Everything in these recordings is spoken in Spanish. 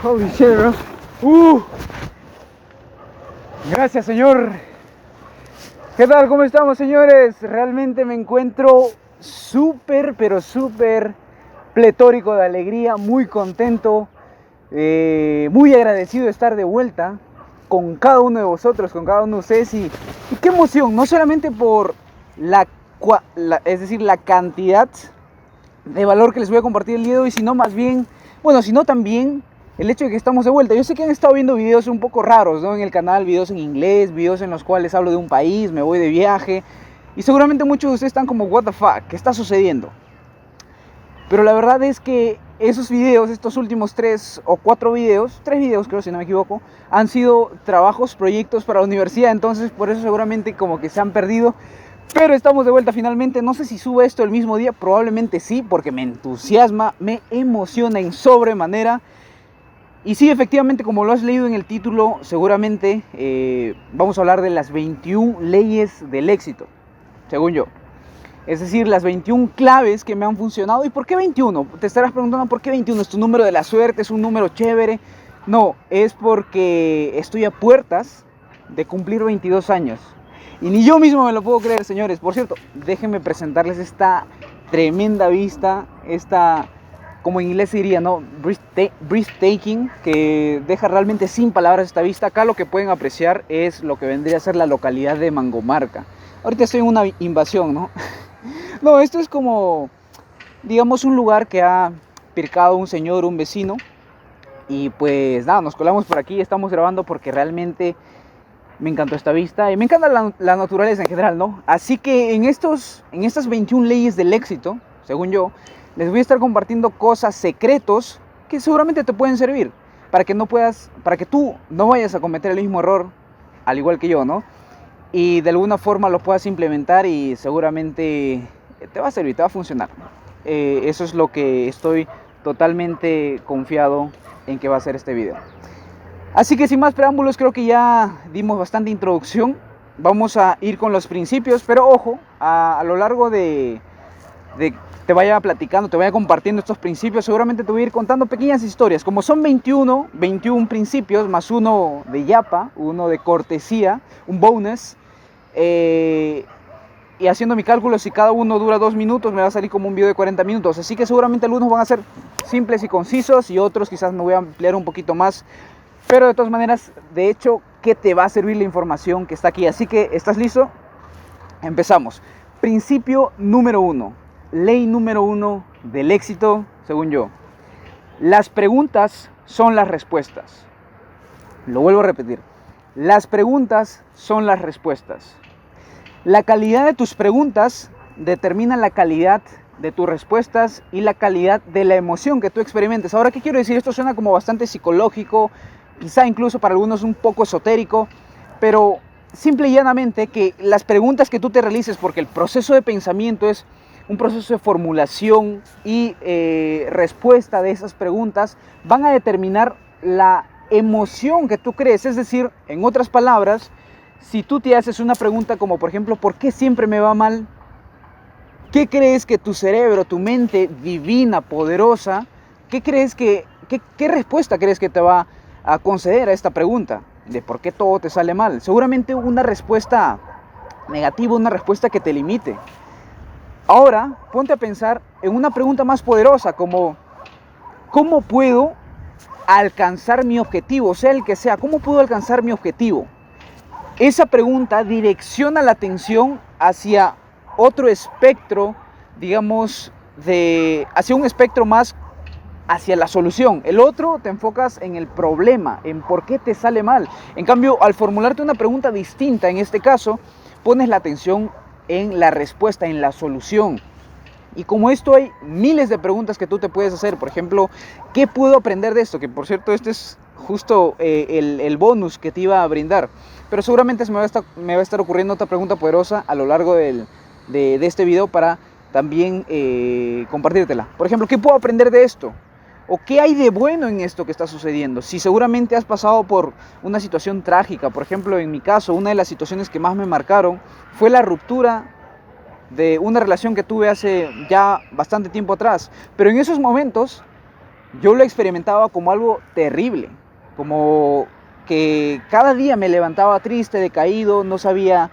Holy shit, bro. Gracias, Señor. ¿Qué tal? ¿Cómo estamos, señores? Realmente me encuentro súper, pero súper pletórico de alegría, muy contento, muy agradecido de estar de vuelta con cada uno de vosotros, con cada uno de ustedes. Y qué emoción, no solamente por es decir, la cantidad de valor que les voy a compartir el día de hoy, sino más bien, sino también el hecho de que estamos de vuelta. Yo sé que han estado viendo videos un poco raros, ¿no? En el canal, videos en inglés, videos en los cuales hablo de un país, me voy de viaje, y seguramente muchos de ustedes están como, what the fuck, ¿qué está sucediendo? Pero la verdad es que esos videos, estos últimos 3 o 4 videos, 3 videos creo, si no me equivoco, han sido trabajos, proyectos para la universidad. Entonces por eso seguramente como que se han perdido. Pero estamos de vuelta finalmente. No sé si subo esto el mismo día, probablemente sí, porque me entusiasma, me emociona en sobremanera. Y sí, efectivamente, como lo has leído en el título, seguramente vamos a hablar de las 21 leyes del éxito, según yo. Es decir, las 21 claves que me han funcionado. ¿Y por qué 21? Te estarás preguntando, ¿por qué 21? ¿Es tu número de la suerte? ¿Es un número chévere? No, es porque estoy a puertas de cumplir 22 años. Y ni yo mismo me lo puedo creer, señores. Por cierto, déjenme presentarles esta tremenda vista, esta, como en inglés se diría, ¿no? Breathtaking, que deja realmente sin palabras esta vista. Acá lo que pueden apreciar es lo que vendría a ser la localidad de Mangomarca. Ahorita estoy en una invasión, ¿no? No, esto es como, digamos, un lugar que ha pircado un señor, un vecino. Y pues nada, nos colamos por aquí, estamos grabando porque realmente me encantó esta vista y me encanta la naturaleza en general, ¿no? Así que en estas 21 leyes del éxito, según yo, les voy a estar compartiendo cosas, secretos que seguramente te pueden servir para que tú no vayas a cometer el mismo error, al igual que yo, ¿no? Y de alguna forma lo puedas implementar y seguramente te va a servir, te va a funcionar. Eso es lo que estoy totalmente confiado en que va a ser este video. Así que sin más preámbulos, creo que ya dimos bastante introducción. Vamos a ir con los principios, pero ojo, a lo largo de te vaya platicando, te vaya compartiendo estos principios, seguramente te voy a ir contando pequeñas historias. Como son 21 principios, más uno de yapa, uno de cortesía, un bonus. Y haciendo mi cálculo, si cada uno dura 2 minutos, me va a salir como un video de 40 minutos. Así que seguramente algunos van a ser simples y concisos y otros quizás me voy a ampliar un poquito más. Pero de todas maneras, de hecho, que te va a servir la información que está aquí. Así que, ¿estás listo? Empezamos. Principio número 1. Ley número 1 del éxito, según yo. Las preguntas son las respuestas. Lo vuelvo a repetir. Las preguntas son las respuestas. La calidad de tus preguntas determina la calidad de tus respuestas y la calidad de la emoción que tú experimentes. Ahora, ¿qué quiero decir? Esto suena como bastante psicológico, quizá incluso para algunos un poco esotérico, pero simple y llanamente que las preguntas que tú te realices, porque el proceso de pensamiento es un proceso de formulación y respuesta de esas preguntas, van a determinar la emoción que tú crees. Es decir, en otras palabras, si tú te haces una pregunta como, por ejemplo, ¿por qué siempre me va mal? ¿Qué crees que tu cerebro, tu mente divina, poderosa, qué respuesta crees que te va a conceder a esta pregunta de por qué todo te sale mal? Seguramente una respuesta negativa, una respuesta que te limite. Ahora, ponte a pensar en una pregunta más poderosa como ¿cómo puedo alcanzar mi objetivo? Sea el que sea, ¿cómo puedo alcanzar mi objetivo? Esa pregunta direcciona la atención hacia otro espectro, digamos, hacia un espectro más hacia la solución. El otro te enfocas en el problema, en por qué te sale mal. En cambio, al formularte una pregunta distinta, en este caso, pones la atención en la respuesta, en la solución. Y como esto hay miles de preguntas que tú te puedes hacer. Por ejemplo, ¿qué puedo aprender de esto? Que por cierto, este es justo el bonus que te iba a brindar. Pero seguramente me va a estar ocurriendo otra pregunta poderosa a lo largo de este video para también compartírtela. Por ejemplo, ¿qué puedo aprender de esto? ¿O qué hay de bueno en esto que está sucediendo? Si seguramente has pasado por una situación trágica. Por ejemplo, en mi caso, una de las situaciones que más me marcaron fue la ruptura de una relación que tuve hace ya bastante tiempo atrás. Pero en esos momentos yo lo experimentaba como algo terrible, como que cada día me levantaba triste, decaído, no sabía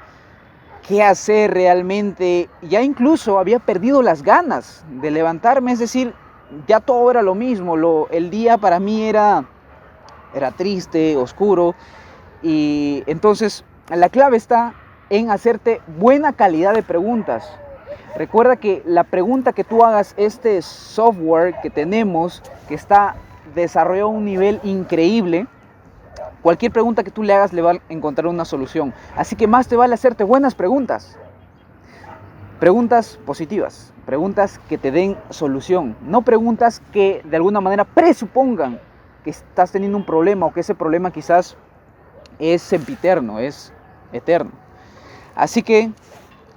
qué hacer realmente, ya incluso había perdido las ganas de levantarme, es decir, ya todo era lo mismo, el día para mí era triste, oscuro, y entonces la clave está en hacerte buena calidad de preguntas. Recuerda que la pregunta que tú hagas, este software que tenemos, que está desarrollado a un nivel increíble, cualquier pregunta que tú le hagas le va a encontrar una solución. Así que más te vale hacerte buenas preguntas. Preguntas positivas, preguntas que te den solución, no preguntas que de alguna manera presupongan que estás teniendo un problema o que ese problema quizás es sempiterno, es eterno. Así que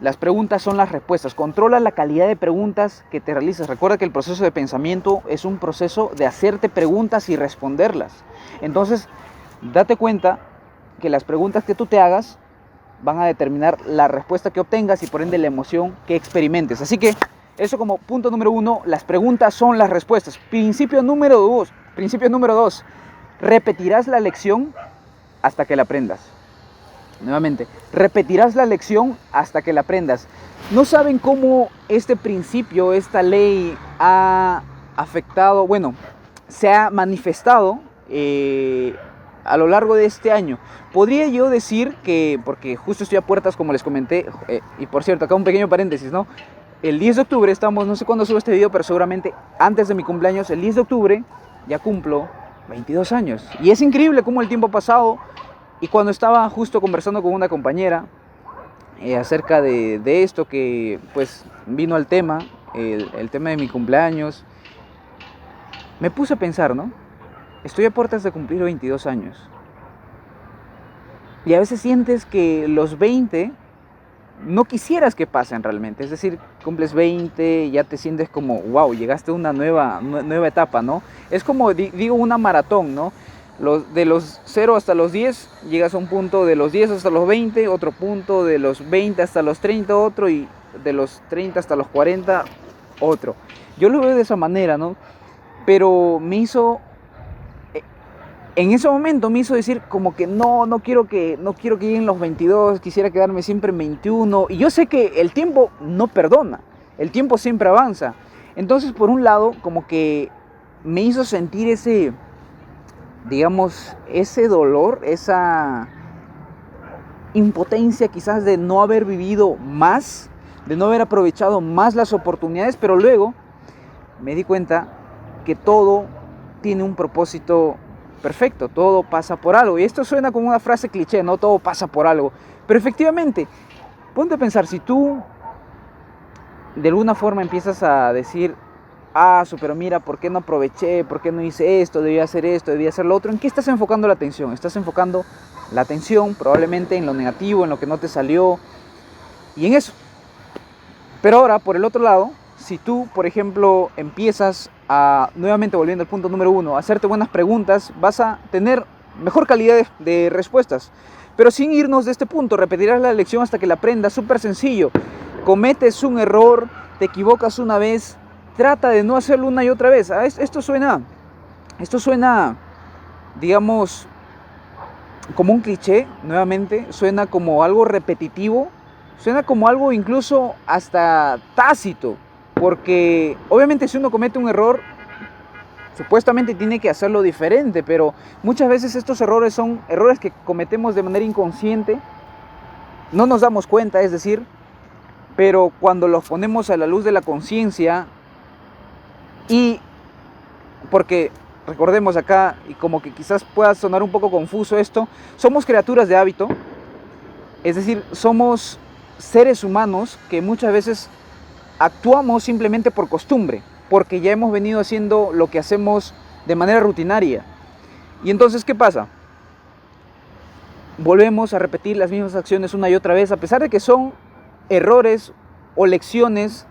las preguntas son las respuestas. Controla la calidad de preguntas que te realizas. Recuerda que el proceso de pensamiento es un proceso de hacerte preguntas y responderlas. Entonces, date cuenta que las preguntas que tú te hagas van a determinar la respuesta que obtengas y por ende la emoción que experimentes. Así que eso como punto número 1, las preguntas son las respuestas. Principio número 2, repetirás la lección hasta que la aprendas. Nuevamente, repetirás la lección hasta que la aprendas. No saben cómo este principio, esta ley ha afectado, bueno, se ha manifestado a lo largo de este año. Podría yo decir que, porque justo estoy a puertas, como les comenté, y por cierto, acá un pequeño paréntesis, ¿no? El 10 de octubre estamos, no sé cuándo subo este video, pero seguramente antes de mi cumpleaños, el 10 de octubre, ya cumplo 22 años. Y es increíble cómo el tiempo ha pasado. Y cuando estaba justo conversando con una compañera acerca de esto que pues vino al tema, el tema de mi cumpleaños, me puse a pensar, ¿no? Estoy a puertas de cumplir 22 años. Y a veces sientes que los 20 no quisieras que pasen realmente. Es decir, cumples 20 y ya te sientes como, wow, llegaste a una nueva etapa, ¿no? Es como, digo, una maratón, ¿no? De los 0 hasta los 10, llegas a un punto, de los 10 hasta los 20, otro punto, de los 20 hasta los 30, otro, y de los 30 hasta los 40, otro. Yo lo veo de esa manera, ¿no? Pero me hizo, en ese momento me hizo decir como que no quiero que lleguen los 22, quisiera quedarme siempre en 21. Y yo sé que el tiempo no perdona, el tiempo siempre avanza. Entonces, por un lado, como que me hizo sentir ese, digamos, ese dolor, esa impotencia quizás de no haber vivido más, de no haber aprovechado más las oportunidades, pero luego me di cuenta que todo tiene un propósito perfecto, todo pasa por algo. Y esto suena como una frase cliché, ¿no? Todo pasa por algo. Pero efectivamente, ponte a pensar, si tú de alguna forma empiezas a decir, pero mira, ¿por qué no aproveché? ¿Por qué no hice esto? Debía hacer esto, debía hacer lo otro. ¿En qué estás enfocando la atención? Estás enfocando la atención probablemente en lo negativo, en lo que no te salió y en eso. Pero ahora, por el otro lado, si tú, por ejemplo, empiezas a, nuevamente volviendo al punto número 1, a hacerte buenas preguntas, vas a tener mejor calidad de respuestas. Pero sin irnos de este punto, repetirás la lección hasta que la aprendas. Súper sencillo. Cometes un error, te equivocas una vez, trata de no hacerlo una y otra vez. Esto suena, digamos, como un cliché, nuevamente, suena como algo repetitivo, suena como algo incluso hasta tácito, porque obviamente si uno comete un error, supuestamente tiene que hacerlo diferente, pero muchas veces estos errores son errores que cometemos de manera inconsciente, no nos damos cuenta, es decir, pero cuando los ponemos a la luz de la conciencia, y porque recordemos acá, y como que quizás pueda sonar un poco confuso esto, somos criaturas de hábito, es decir, somos seres humanos que muchas veces actuamos simplemente por costumbre, porque ya hemos venido haciendo lo que hacemos de manera rutinaria. Y entonces, ¿qué pasa? Volvemos a repetir las mismas acciones una y otra vez, a pesar de que son errores o lecciones,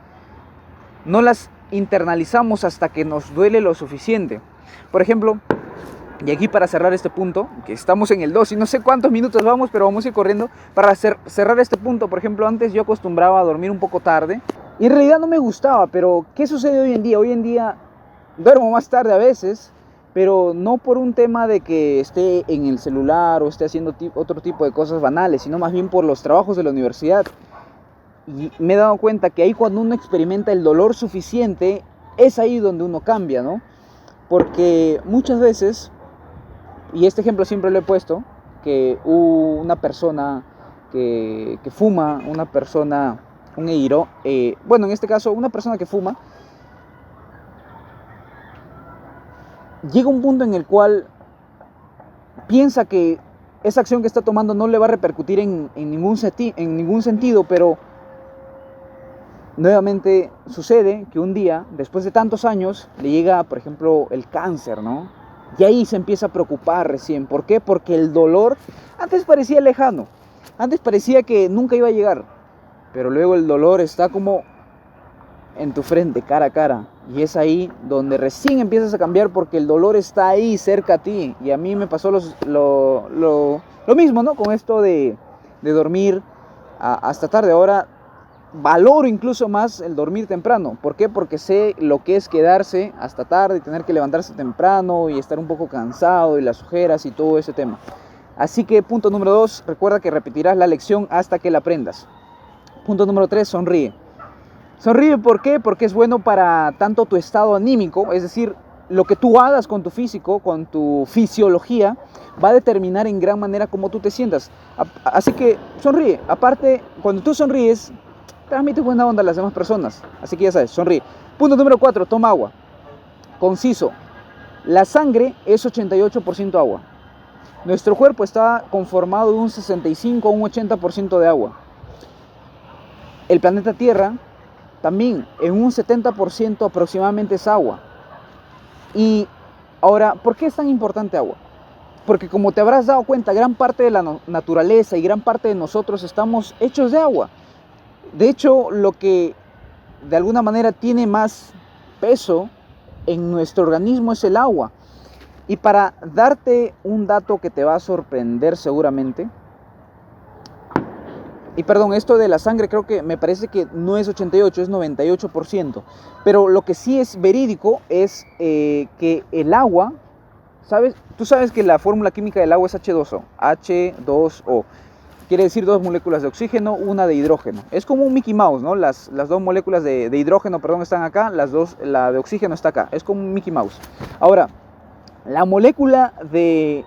no las internalizamos hasta que nos duele lo suficiente. Por ejemplo, y aquí para cerrar este punto, que estamos en el 2 y no sé cuántos minutos vamos, pero vamos a ir corriendo. Para cerrar este punto, por ejemplo, antes yo acostumbraba a dormir un poco tarde y en realidad no me gustaba, pero ¿qué sucede hoy en día? Hoy en día duermo más tarde a veces, pero no por un tema de que esté en el celular o esté haciendo otro tipo de cosas banales, sino más bien por los trabajos de la universidad. Y me he dado cuenta que ahí cuando uno experimenta el dolor suficiente, es ahí donde uno cambia, ¿no? Porque muchas veces, y este ejemplo siempre lo he puesto, que una persona que fuma, una persona, un eiro, bueno, en este caso, una persona que fuma, llega un punto en el cual piensa que esa acción que está tomando no le va a repercutir en ningún sentido, pero nuevamente sucede que un día, después de tantos años, le llega, por ejemplo, el cáncer, ¿no? Y ahí se empieza a preocupar recién. ¿Por qué? Porque el dolor antes parecía lejano, antes parecía que nunca iba a llegar, pero luego el dolor está como en tu frente, cara a cara. Y es ahí donde recién empiezas a cambiar porque el dolor está ahí cerca a ti. Y a mí me pasó lo mismo, ¿no? Con esto de dormir hasta tarde. Ahora valoro incluso más el dormir temprano. ¿Por qué? Porque sé lo que es quedarse hasta tarde y tener que levantarse temprano y estar un poco cansado y las ojeras y todo ese tema. Así que punto número 2, recuerda que repetirás la lección hasta que la aprendas. Punto número 3, sonríe. Sonríe, ¿por qué? Porque es bueno para tanto tu estado anímico, es decir, lo que tú hagas con tu físico, con tu fisiología, va a determinar en gran manera cómo tú te sientas. Así que sonríe. Aparte, cuando tú sonríes, transmites buena onda a las demás personas. Así que ya sabes, sonríe. Punto número 4, toma agua. Conciso. La sangre es 88% agua. Nuestro cuerpo está conformado de un 65 a un 80% de agua. El planeta Tierra también en un 70% aproximadamente es agua. Y ahora, ¿por qué es tan importante agua? Porque como te habrás dado cuenta, gran parte de la naturaleza y gran parte de nosotros estamos hechos de agua. De hecho, lo que de alguna manera tiene más peso en nuestro organismo es el agua. Y para darte un dato que te va a sorprender seguramente, y perdón, esto de la sangre creo que me parece que no es 88, es 98%. Pero lo que sí es verídico es que el agua, ¿sabes? Tú sabes que la fórmula química del agua es H2O. H2O. Quiere decir dos moléculas de oxígeno, una de hidrógeno. Es como un Mickey Mouse, ¿no? Las dos moléculas de hidrógeno, perdón, están acá, la de oxígeno está acá. Es como un Mickey Mouse. Ahora, la molécula de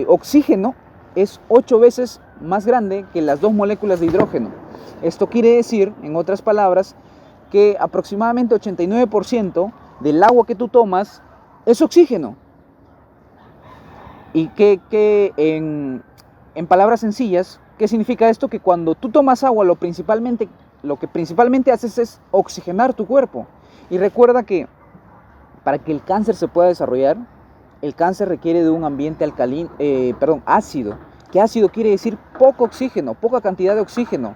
oxígeno es 8 veces más grande que las dos moléculas de hidrógeno. Esto quiere decir, en otras palabras, que aproximadamente 89% del agua que tú tomas es oxígeno. Y que en palabras sencillas, ¿qué significa esto? Que cuando tú tomas agua, lo que principalmente haces es oxigenar tu cuerpo. Y recuerda que para que el cáncer se pueda desarrollar, el cáncer requiere de un ambiente ácido. Que ácido quiere decir poco oxígeno, poca cantidad de oxígeno.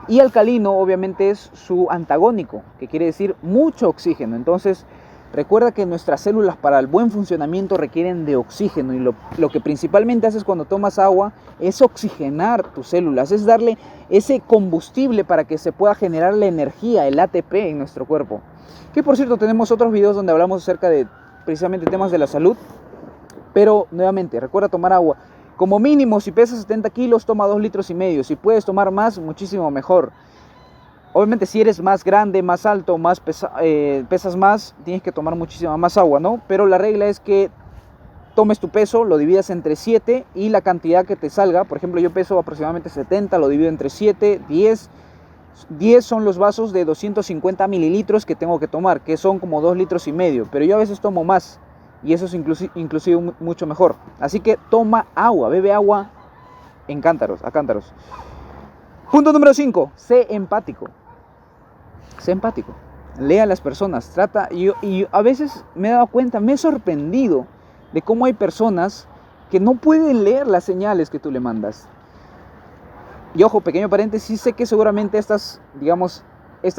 Y alcalino obviamente es su antagónico, que quiere decir mucho oxígeno. Entonces, recuerda que nuestras células para el buen funcionamiento requieren de oxígeno. Y lo que principalmente haces cuando tomas agua es oxigenar tus células, es darle ese combustible para que se pueda generar la energía, el ATP en nuestro cuerpo. Que por cierto tenemos otros videos donde hablamos acerca de precisamente temas de la salud. Pero nuevamente, recuerda tomar agua. Como mínimo, si pesas 70 kilos, toma 2,5 litros. Si puedes tomar más, muchísimo mejor. Obviamente, si eres más grande, más alto, pesas más, tienes que tomar muchísima más agua, ¿no? Pero la regla es que tomes tu peso, lo dividas entre 7 y la cantidad que te salga. Por ejemplo, yo peso aproximadamente 70, lo divido entre 7, 10. 10 son los vasos de 250 mililitros que tengo que tomar, que son como 2,5 litros. Pero yo a veces tomo más. Y eso es inclusive mucho mejor. Así que toma agua, bebe agua a cántaros. Punto número 5, sé empático. Sé empático. Lee a las personas, y a veces me he dado cuenta, me he sorprendido de cómo hay personas que no pueden leer las señales que tú le mandas. Y ojo, pequeño paréntesis, sé que seguramente estas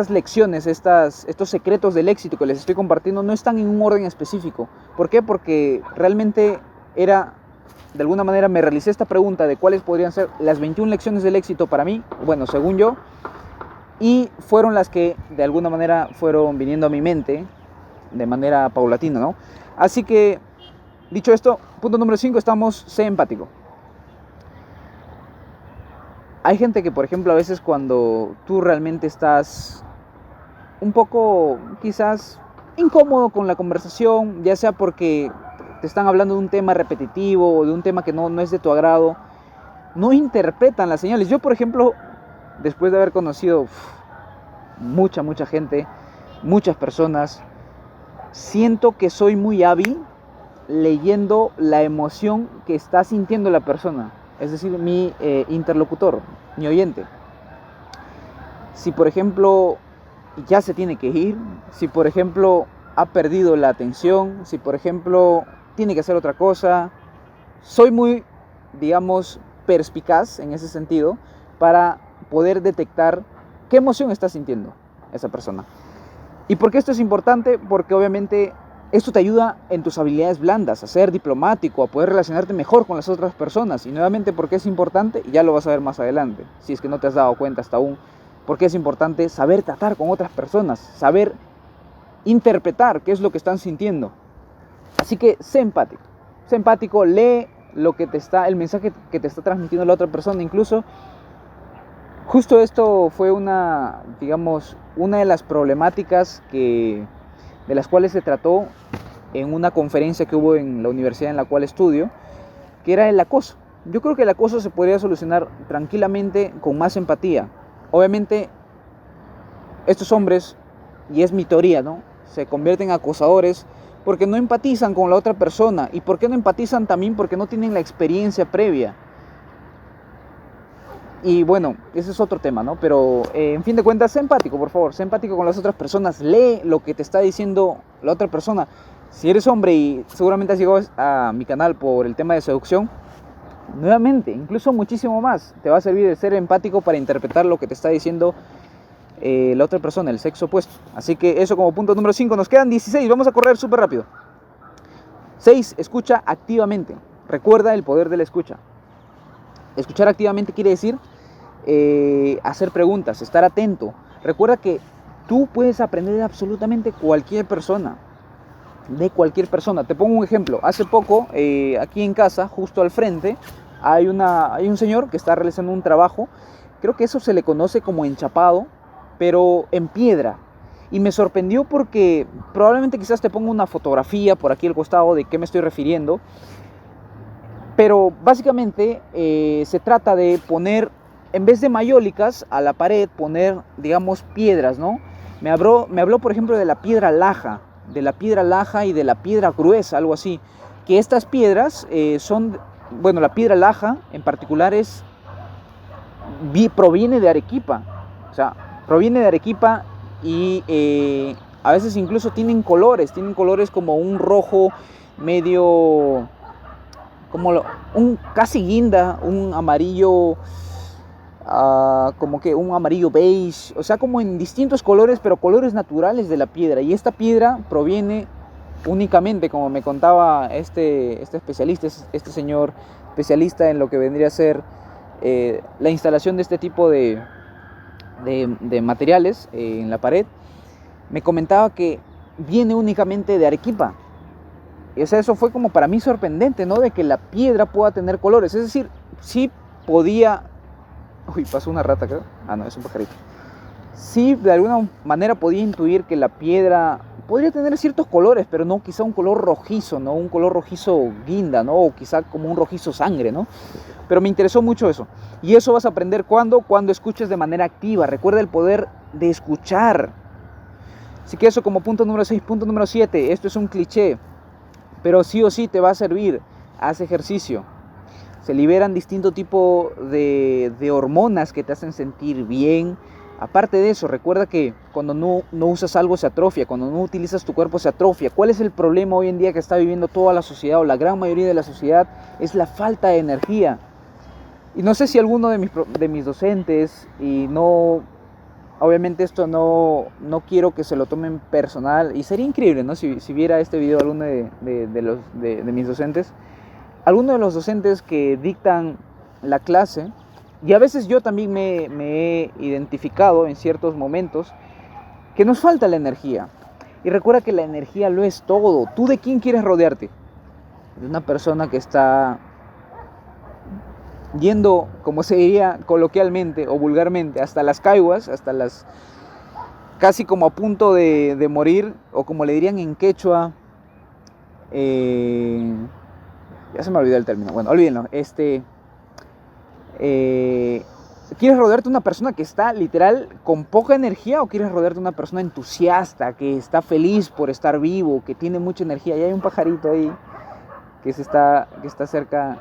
lecciones, estos secretos del éxito que les estoy compartiendo no están en un orden específico. ¿Por qué? Porque realmente de alguna manera me realicé esta pregunta de cuáles podrían ser las 21 lecciones del éxito para mí, bueno, según yo, y fueron las que de alguna manera fueron viniendo a mi mente. de manera paulatina, ¿no? Así que, dicho esto, punto número 5, sé empático. Hay gente que, por ejemplo, a veces cuando tú realmente estás un poco, quizás, incómodo con la conversación, ya sea porque te están hablando de un tema repetitivo o de un tema que no es de tu agrado, no interpretan las señales. Yo, por ejemplo, después de haber conocido mucha gente, muchas personas, siento que soy muy hábil leyendo la emoción que está sintiendo la persona, es decir, mi interlocutor, mi oyente. Si por ejemplo ya se tiene que ir, si por ejemplo ha perdido la atención, si por ejemplo tiene que hacer otra cosa, soy muy, digamos, perspicaz en ese sentido para poder detectar qué emoción está sintiendo esa persona. ¿Y por qué esto es importante? Porque obviamente esto te ayuda en tus habilidades blandas, a ser diplomático, a poder relacionarte mejor con las otras personas. Y nuevamente, ¿por qué es importante? Ya lo vas a ver más adelante, si es que no te has dado cuenta hasta aún. Porque es importante saber tratar con otras personas, saber interpretar qué es lo que están sintiendo. Así que sé empático, lee lo que el mensaje que te está transmitiendo la otra persona. Incluso, justo esto fue una de las problemáticas de las cuales se trató en una conferencia que hubo en la universidad en la cual estudio, que era el acoso. Yo creo que el acoso se podría solucionar tranquilamente con más empatía. Obviamente, estos hombres, y es mi teoría, ¿no?, se convierten en acosadores porque no empatizan con la otra persona. ¿Y por qué no empatizan? También porque no tienen la experiencia previa. Y bueno, ese es otro tema, ¿no? Pero en fin de cuentas, sé empático, por favor. Sé empático con las otras personas. Lee lo que te está diciendo la otra persona. Si eres hombre y seguramente has llegado a mi canal por el tema de seducción, nuevamente, incluso muchísimo más, te va a servir de ser empático para interpretar lo que te está diciendo la otra persona, el sexo opuesto. Así que eso como punto número 5. Nos quedan 16, vamos a correr súper rápido. 6. Escucha activamente. Recuerda el poder de la escucha. Escuchar activamente quiere decir hacer preguntas, estar atento. Recuerda que tú puedes aprender de absolutamente cualquier persona. De cualquier persona. Te pongo un ejemplo. Hace poco, aquí en casa, justo al frente, hay un señor que está realizando un trabajo. Creo que eso se le conoce como enchapado, pero en piedra. Y me sorprendió porque probablemente quizás te ponga una fotografía por aquí al costado de qué me estoy refiriendo. Pero básicamente se trata de poner, en vez de mayólicas a la pared, poner, digamos, piedras, ¿no? Me habló, por ejemplo, de la piedra laja y de la piedra gruesa, algo así. Que estas piedras la piedra laja en particular proviene de Arequipa. O sea, proviene de Arequipa y a veces incluso tienen colores como un rojo medio, un casi guinda, un amarillo, como que un amarillo beige, o sea, como en distintos colores, pero colores naturales de la piedra. Y esta piedra proviene únicamente, como me contaba este especialista, este señor especialista en lo que vendría a ser la instalación de este tipo de materiales en la pared, me comentaba que viene únicamente de Arequipa. O sea, eso fue como para mí sorprendente, ¿no? De que la piedra pueda tener colores. Es decir, sí podía... Uy, pasó una rata, creo. Ah, no, es un pajarito. Sí, de alguna manera podía intuir que la piedra podría tener ciertos colores, pero no quizá un color rojizo, ¿no? Un color rojizo guinda, ¿no? O quizá como un rojizo sangre, ¿no? Pero me interesó mucho eso. Y eso vas a aprender cuando escuches de manera activa. Recuerda el poder de escuchar. Así que eso como punto número 6. Punto número 7. Esto es un cliché, pero sí o sí te va a servir. Haz ejercicio. Se liberan distintos tipos de hormonas que te hacen sentir bien. Aparte de eso, recuerda que cuando no usas algo se atrofia, cuando no utilizas tu cuerpo se atrofia. ¿Cuál es el problema hoy en día que está viviendo toda la sociedad o la gran mayoría de la sociedad? Es la falta de energía. Y no sé si alguno de mis docentes, y no, obviamente esto no quiero que se lo tomen personal, y sería increíble, ¿no? Si viera este video alguno de mis docentes, algunos de los docentes que dictan la clase, y a veces yo también me he identificado en ciertos momentos, que nos falta la energía. Y recuerda que la energía lo es todo. ¿Tú de quién quieres rodearte? De una persona que está yendo, como se diría coloquialmente o vulgarmente, hasta las caiguas, hasta las casi como a punto de morir, o como le dirían en quechua, ya se me olvidó el término, bueno, olvídenlo, ¿quieres rodearte de una persona que está literal con poca energía, o quieres rodearte de una persona entusiasta, que está feliz por estar vivo, que tiene mucha energía? Y hay un pajarito ahí que está cerca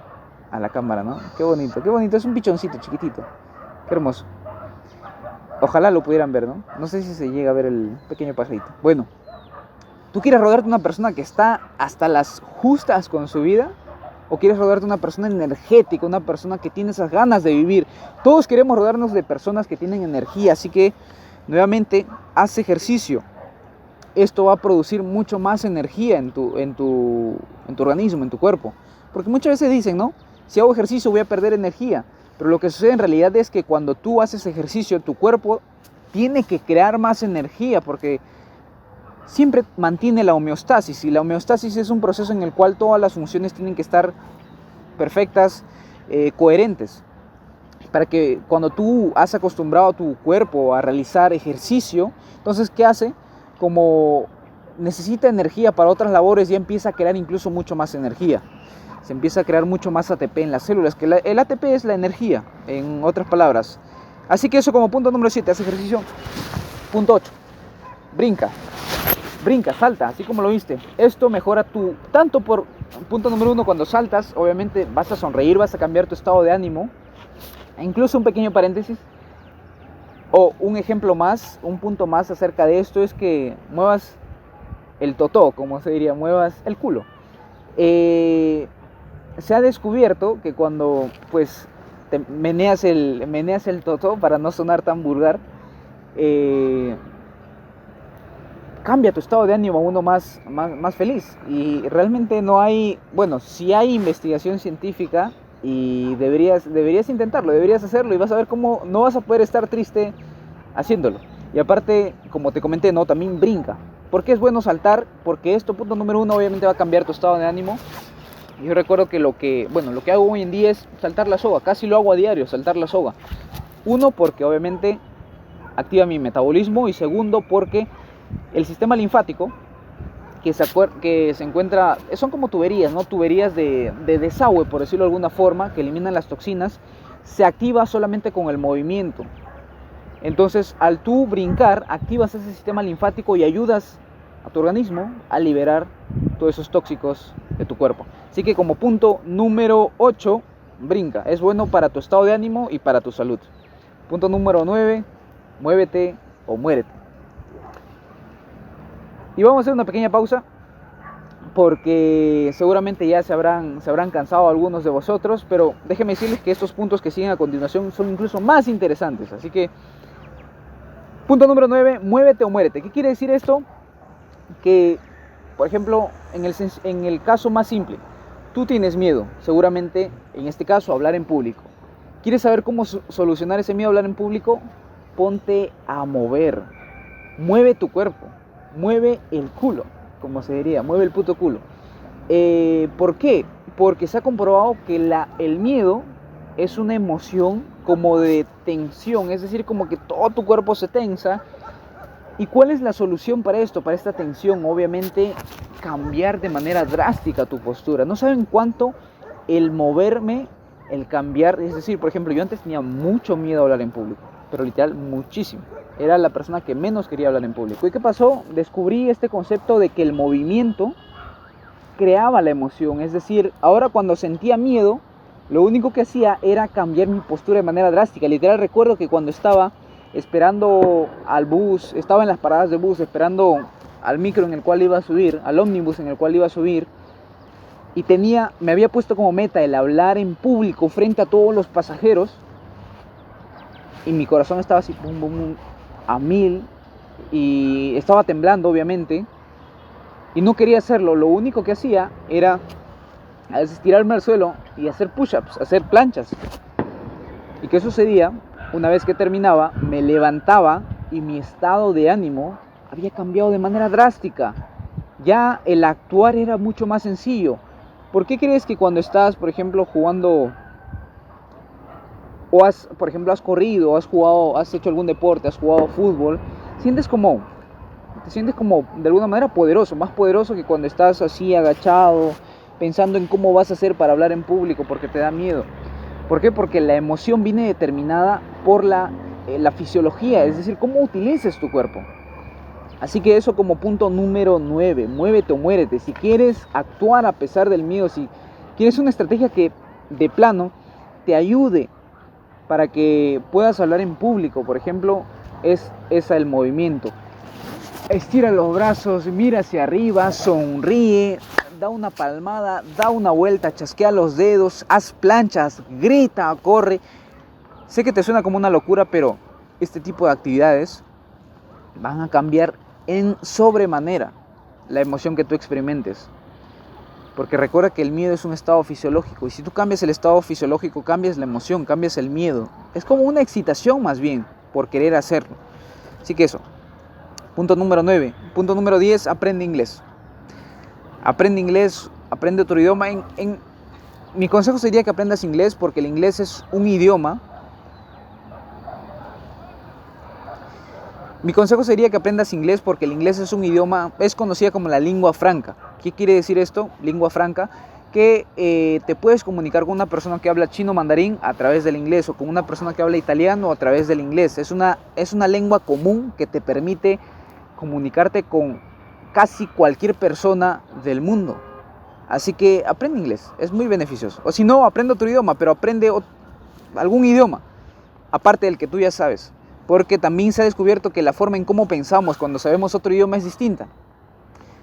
a la cámara, ¿no? Qué bonito, es un pichoncito chiquitito, qué hermoso. Ojalá lo pudieran ver, ¿no? No sé si se llega a ver el pequeño pajarito. Bueno, ¿tú quieres rodearte de una persona que está hasta las justas con su vida? ¿O quieres rodearte de una persona energética, una persona que tiene esas ganas de vivir? Todos queremos rodearnos de personas que tienen energía, así que nuevamente haz ejercicio. Esto va a producir mucho más energía en tu organismo, en tu cuerpo. Porque muchas veces dicen, ¿no? Si hago ejercicio voy a perder energía. Pero lo que sucede en realidad es que cuando tú haces ejercicio, tu cuerpo tiene que crear más energía, porque siempre mantiene la homeostasis, y la homeostasis es un proceso en el cual todas las funciones tienen que estar perfectas, coherentes, para que cuando tú has acostumbrado a tu cuerpo a realizar ejercicio, entonces ¿qué hace? Como necesita energía para otras labores, ya empieza a crear incluso mucho más energía. Se empieza a crear mucho más ATP en las células, que el ATP es la energía, en otras palabras. Así que eso como punto número 7, haz ejercicio. Punto 8, brinca, salta, así como lo viste. Esto mejora tanto por punto número 1, cuando saltas, obviamente vas a sonreír, vas a cambiar tu estado de ánimo. E incluso un pequeño paréntesis, o un ejemplo más, un punto más acerca de esto, es que muevas el totó, como se diría, muevas el culo. Se ha descubierto que cuando pues te meneas el totó, para no sonar tan vulgar, cambia tu estado de ánimo a uno más feliz. Y realmente no hay, bueno, sí hay investigación científica, y deberías intentarlo, deberías hacerlo, y vas a ver cómo no vas a poder estar triste haciéndolo. Y aparte, como te comenté, ¿no? También brinca. ¿Por qué es bueno saltar? Porque esto, punto número 1, obviamente va a cambiar tu estado de ánimo. Yo recuerdo que lo que hago hoy en día es saltar la soga, casi lo hago a diario, saltar la soga. 1, porque obviamente activa mi metabolismo, y 2, porque el sistema linfático que se encuentra, son como tuberías, ¿no? Tuberías de desagüe, por decirlo de alguna forma, que eliminan las toxinas, se activa solamente con el movimiento. Entonces, al tú brincar, activas ese sistema linfático y ayudas a tu organismo a liberar todos esos tóxicos de tu cuerpo. Así que como punto número 8, brinca. Es bueno para tu estado de ánimo y para tu salud. Punto número 9, muévete o muérete. Y vamos a hacer una pequeña pausa, porque seguramente ya se habrán cansado algunos de vosotros, pero déjenme decirles que estos puntos que siguen a continuación son incluso más interesantes. Así que, punto número 9, muévete o muérete. ¿Qué quiere decir esto? Que, por ejemplo, en el caso más simple, tú tienes miedo, seguramente, en este caso, a hablar en público. ¿Quieres saber cómo solucionar ese miedo a hablar en público? Ponte a mover. Mueve tu cuerpo. Mueve el culo, como se diría, mueve el puto culo. ¿Por qué? Porque se ha comprobado que el miedo es una emoción como de tensión, es decir, como que todo tu cuerpo se tensa. ¿Y cuál es la solución para esto, para esta tensión? Obviamente, cambiar de manera drástica tu postura. No saben cuánto el moverme, el cambiar, es decir, por ejemplo, yo antes tenía mucho miedo a hablar en público, pero literal muchísimo. Era la persona que menos quería hablar en público. ¿Y qué pasó? Descubrí este concepto de que el movimiento creaba la emoción. Es decir, ahora cuando sentía miedo, lo único que hacía era cambiar mi postura de manera drástica. Literal, recuerdo que cuando estaba esperando al bus, estaba en las paradas de bus, esperando al micro en el cual iba a subir, al ómnibus en el cual iba a subir, y me había puesto como meta el hablar en público frente a todos los pasajeros, y mi corazón estaba así, bum, bum, bum, a 1000, y estaba temblando, obviamente, y no quería hacerlo. Lo único que hacía era a veces tirarme al suelo y hacer push-ups, hacer planchas. ¿Y qué sucedía? Una vez que terminaba, me levantaba y mi estado de ánimo había cambiado de manera drástica. Ya el actuar era mucho más sencillo. ¿Por qué crees que cuando estás, por ejemplo, jugando, o por ejemplo, has corrido, has jugado, has hecho algún deporte, has jugado fútbol, te sientes como de alguna manera poderoso, más poderoso que cuando estás así agachado, pensando en cómo vas a hacer para hablar en público porque te da miedo? ¿Por qué? Porque la emoción viene determinada por la fisiología, es decir, cómo utilices tu cuerpo. Así que eso como punto número 9, muévete o muérete. Si quieres actuar a pesar del miedo, si quieres una estrategia que de plano te ayude para que puedas hablar en público, por ejemplo, es esa el movimiento. Estira los brazos, mira hacia arriba, sonríe, da una palmada, da una vuelta, chasquea los dedos, haz planchas, grita, corre. Sé que te suena como una locura, pero este tipo de actividades van a cambiar en sobremanera la emoción que tú experimentes. Porque recuerda que el miedo es un estado fisiológico, y si tú cambias el estado fisiológico, cambias la emoción, cambias el miedo. Es como una excitación más bien por querer hacerlo. Así que eso. Punto número 9. Punto número 10, aprende inglés. Aprende inglés, aprende otro idioma. Mi consejo sería que aprendas inglés porque el inglés es un idioma. Mi consejo sería que aprendas inglés porque el inglés es un idioma, es conocida como la lengua franca. ¿Qué quiere decir esto? Lengua franca, que te puedes comunicar con una persona que habla chino mandarín a través del inglés, o con una persona que habla italiano a través del inglés. Es una lengua común que te permite comunicarte con casi cualquier persona del mundo. Así que aprende inglés, es muy beneficioso. O si no, aprende otro idioma, pero aprende algún idioma, aparte del que tú ya sabes. Porque también se ha descubierto que la forma en cómo pensamos cuando sabemos otro idioma es distinta.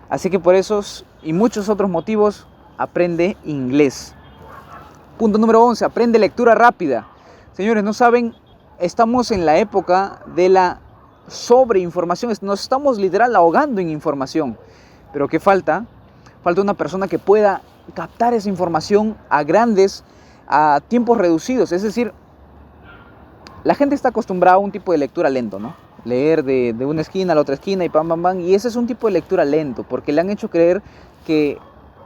Así que por esos y muchos otros motivos, aprende inglés. Punto número 11, aprende lectura rápida. Señores, no saben, estamos en la época de la sobreinformación. Nos estamos literal ahogando en información. Pero ¿qué falta? Falta una persona que pueda captar esa información a tiempos reducidos. Es decir, la gente está acostumbrada a un tipo de lectura lento, ¿no? Leer de una esquina a la otra esquina y pam, pam, pam. Y ese es un tipo de lectura lento, porque le han hecho creer que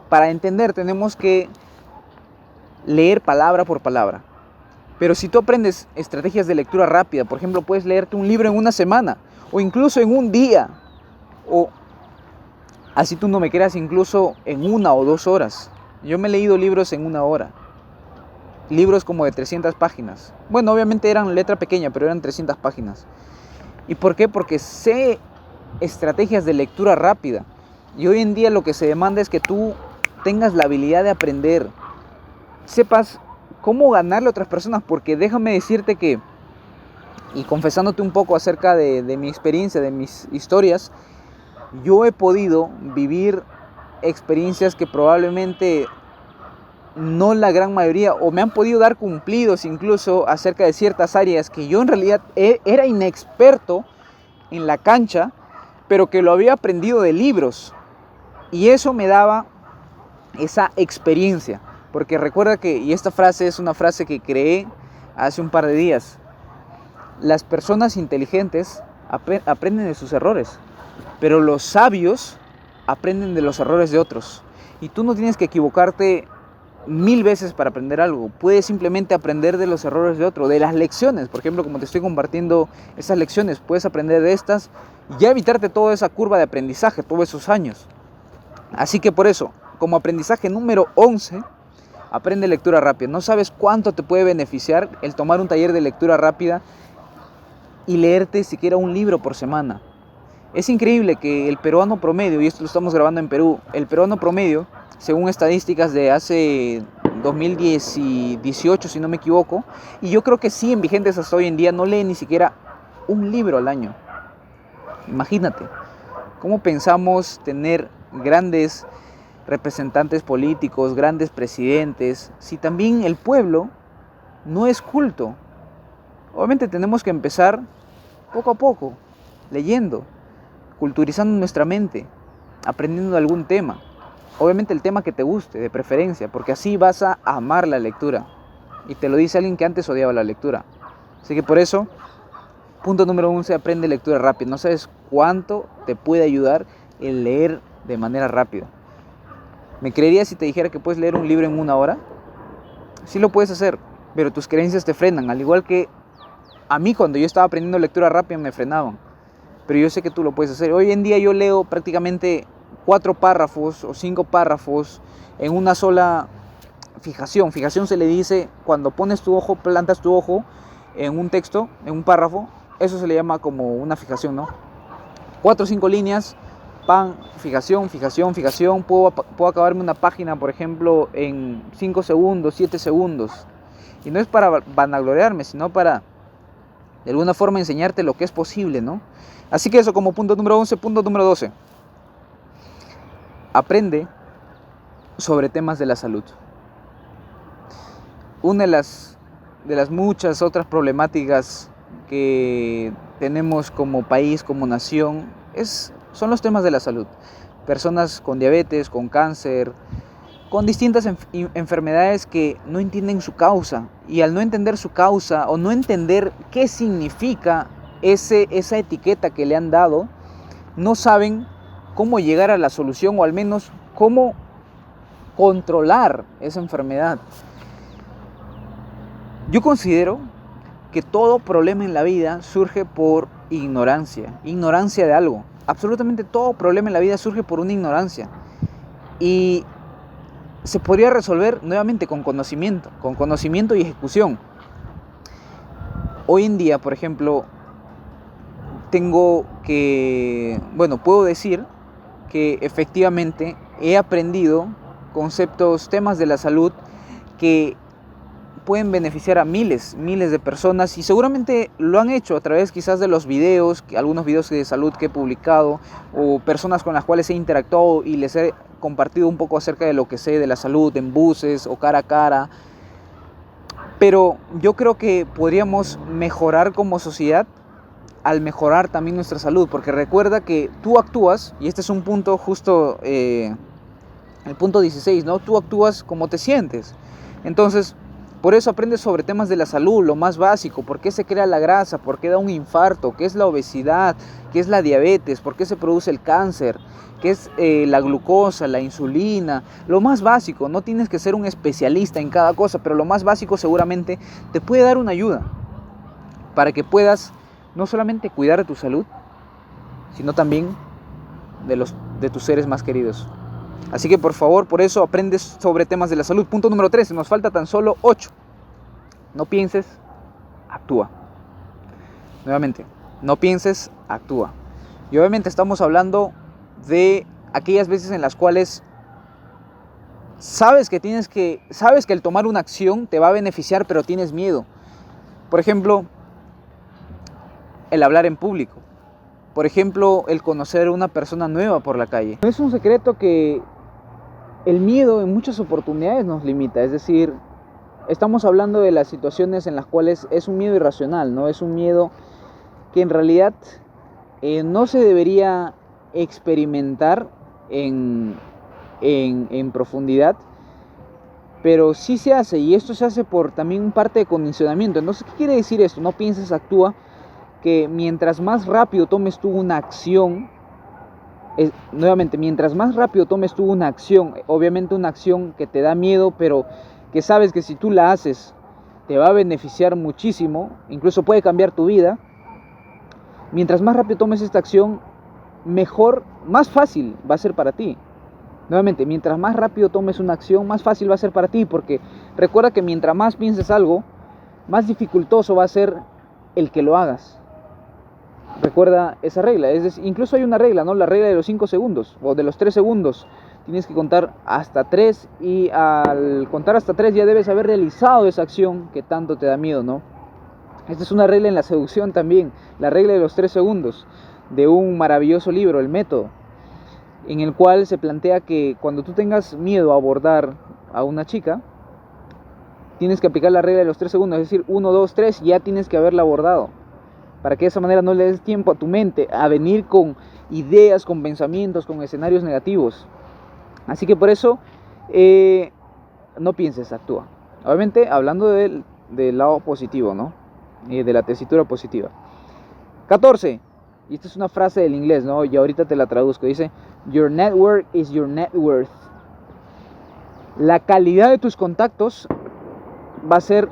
para entender tenemos que leer palabra por palabra. Pero si tú aprendes estrategias de lectura rápida, por ejemplo, puedes leerte un libro en una semana, o incluso en un día, o así tú no me creas, incluso en 1 o 2 horas. Yo me he leído libros en 1 hora. Libros como de 300 páginas. Bueno, obviamente eran letra pequeña, pero eran 300 páginas. ¿Y por qué? Porque sé estrategias de lectura rápida. Y hoy en día lo que se demanda es que tú tengas la habilidad de aprender. Sepas cómo ganarle a otras personas. Porque déjame decirte que, y confesándote un poco acerca de mi experiencia, de mis historias, yo he podido vivir experiencias que probablemente no la gran mayoría, o me han podido dar cumplidos incluso acerca de ciertas áreas que yo en realidad era inexperto en la cancha, pero que lo había aprendido de libros, y eso me daba esa experiencia. Porque recuerda que, y esta frase es una frase que creé hace un par de días, las personas inteligentes aprenden de sus errores, pero los sabios aprenden de los errores de otros. Y tú no tienes que equivocarte 1000 veces para aprender algo. Puedes simplemente aprender de los errores de otro, de las lecciones. Por ejemplo, como te estoy compartiendo esas lecciones, puedes aprender de estas y ya evitarte toda esa curva de aprendizaje, todos esos años. Así que por eso, como aprendizaje número 11, aprende lectura rápida. No sabes cuánto te puede beneficiar el tomar un taller de lectura rápida y leerte siquiera un libro por semana. Es increíble que el peruano promedio, y esto lo estamos grabando en Perú, el peruano promedio, según estadísticas de hace 2018, si no me equivoco, y yo creo que siguen vigentes hasta hoy en día, no lee ni siquiera un libro al año. Imagínate, ¿cómo pensamos tener grandes representantes políticos, grandes presidentes, si también el pueblo no es culto? Obviamente tenemos que empezar poco a poco, leyendo, culturizando nuestra mente, aprendiendo de algún tema. Obviamente el tema que te guste, de preferencia, porque así vas a amar la lectura. Y te lo dice alguien que antes odiaba la lectura. Así que por eso, Punto número 11, aprende lectura rápida. No sabes cuánto te puede ayudar el leer de manera rápida. ¿Me creerías si te dijera que puedes leer un libro en 1 hora? Sí lo puedes hacer, pero tus creencias te frenan, al igual que a mí cuando yo estaba aprendiendo lectura rápida me frenaban. Pero yo sé que tú lo puedes hacer. Hoy en día yo leo prácticamente 4 párrafos o 5 párrafos en una sola fijación. Fijación se le dice cuando pones tu ojo, plantas tu ojo en un texto, en un párrafo. Eso se le llama como una fijación, ¿no? 4 o 5 líneas, fijación, fijación, fijación. Puedo acabarme una página, por ejemplo, en 5 segundos, 7 segundos. Y no es para vanagloriarme, sino para de alguna forma enseñarte lo que es posible, ¿no? Así que eso como punto número 11. Punto número 12. Aprende sobre temas de la salud. Una de las muchas otras problemáticas que tenemos como país, como nación, son los temas de la salud. Personas con diabetes, con cáncer, con distintas enfermedades que no entienden su causa. Y al no entender su causa o no entender qué significa esa etiqueta que le han dado, no saben cómo llegar a la solución o al menos cómo controlar esa enfermedad. Yo considero que todo problema en la vida surge por ignorancia de algo. Absolutamente todo problema en la vida surge por una ignorancia. Y se podría resolver nuevamente con conocimiento y ejecución. Hoy en día, por ejemplo, puedo decir que efectivamente he aprendido conceptos, temas de la salud que pueden beneficiar a miles de personas y seguramente lo han hecho a través quizás de los videos, algunos videos de salud que he publicado o personas con las cuales he interactuado y les he compartido un poco acerca de lo que sé de la salud en buses o cara a cara. Pero yo creo que podríamos mejorar como sociedad al mejorar también nuestra salud, porque recuerda que tú actúas, y este es un punto justo, el punto 16, ¿no? Tú actúas como te sientes. Entonces, por eso aprendes sobre temas de la salud, lo más básico, por qué se crea la grasa, por qué da un infarto, qué es la obesidad, qué es la diabetes, por qué se produce el cáncer, qué es la glucosa, la insulina, lo más básico. No tienes que ser un especialista en cada cosa, pero lo más básico seguramente te puede dar una ayuda para que puedas no solamente cuidar de tu salud, sino también de tus seres más queridos. Así que por favor, por eso aprendes sobre temas de la salud. Punto número 13, nos falta tan solo 8. No pienses, actúa. Nuevamente, no pienses, actúa. Y obviamente estamos hablando de aquellas veces en las cuales sabes que el tomar una acción te va a beneficiar, pero tienes miedo. Por ejemplo, el hablar en público. Por ejemplo, el conocer a una persona nueva por la calle. No es un secreto que el miedo en muchas oportunidades nos limita. Es decir, estamos hablando de las situaciones en las cuales es un miedo irracional, ¿no? Es un miedo que en realidad no se debería experimentar en profundidad, pero sí se hace, y esto se hace por también parte de condicionamiento. Entonces, ¿qué quiere decir esto? No pienses, actúa. Que mientras más rápido tomes tú una acción, mientras más rápido tomes tú una acción, obviamente una acción que te da miedo, pero que sabes que si tú la haces te va a beneficiar muchísimo, incluso puede cambiar tu vida. Mientras más rápido tomes esta acción, mejor, más fácil va a ser para ti. Nuevamente, mientras más rápido tomes una acción, más fácil va a ser para ti, porque recuerda que mientras más pienses algo, más dificultoso va a ser el que lo hagas. Recuerda esa regla, incluso hay una regla, ¿no? La regla de los 5 segundos o de los 3 segundos. Tienes que contar hasta 3 y al contar hasta 3 ya debes haber realizado esa acción que tanto te da miedo, ¿no? Esta es una regla en la seducción también, la regla de los 3 segundos de un maravilloso libro, El Método, en el cual se plantea que cuando tú tengas miedo a abordar a una chica, tienes que aplicar la regla de los 3 segundos, es decir, 1, 2, 3, ya tienes que haberla abordado. Para que de esa manera no le des tiempo a tu mente a venir con ideas, con pensamientos, con escenarios negativos. Así que por eso, no pienses, actúa. Obviamente hablando del lado positivo, ¿no? De la tesitura positiva. 14. Y esta es una frase del inglés, ¿no? Y ahorita te la traduzco. Dice, your network is your net worth. La calidad de tus contactos va a ser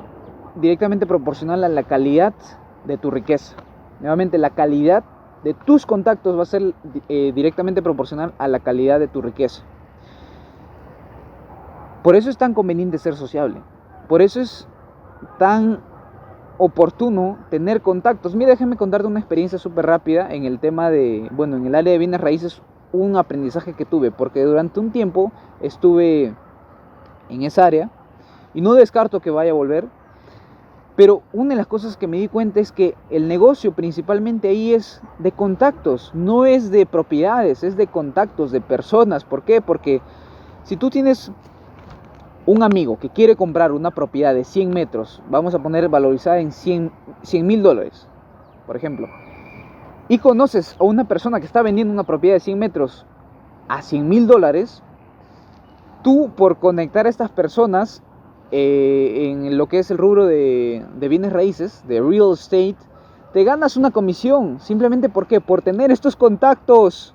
directamente proporcional a la calidad de tu riqueza. Nuevamente, la calidad de tus contactos va a ser directamente proporcional a la calidad de tu riqueza. Por eso es tan conveniente ser sociable. Por eso es tan oportuno tener contactos. Mira, déjame contarte una experiencia súper rápida en el tema de, bueno, en el área de bienes raíces, un aprendizaje que tuve, porque durante un tiempo estuve en esa área y no descarto que vaya a volver, pero una de las cosas que me di cuenta es que el negocio principalmente ahí es de contactos, no es de propiedades, es de contactos, de personas. ¿Por qué? Porque si tú tienes un amigo que quiere comprar una propiedad de 100 metros, vamos a poner valorizada en $100,000, por ejemplo, y conoces a una persona que está vendiendo una propiedad de 100 metros a $100,000, tú por conectar a estas personas en lo que es el rubro de bienes raíces, de real estate, te ganas una comisión. Simplemente ¿por qué? Por tener estos contactos.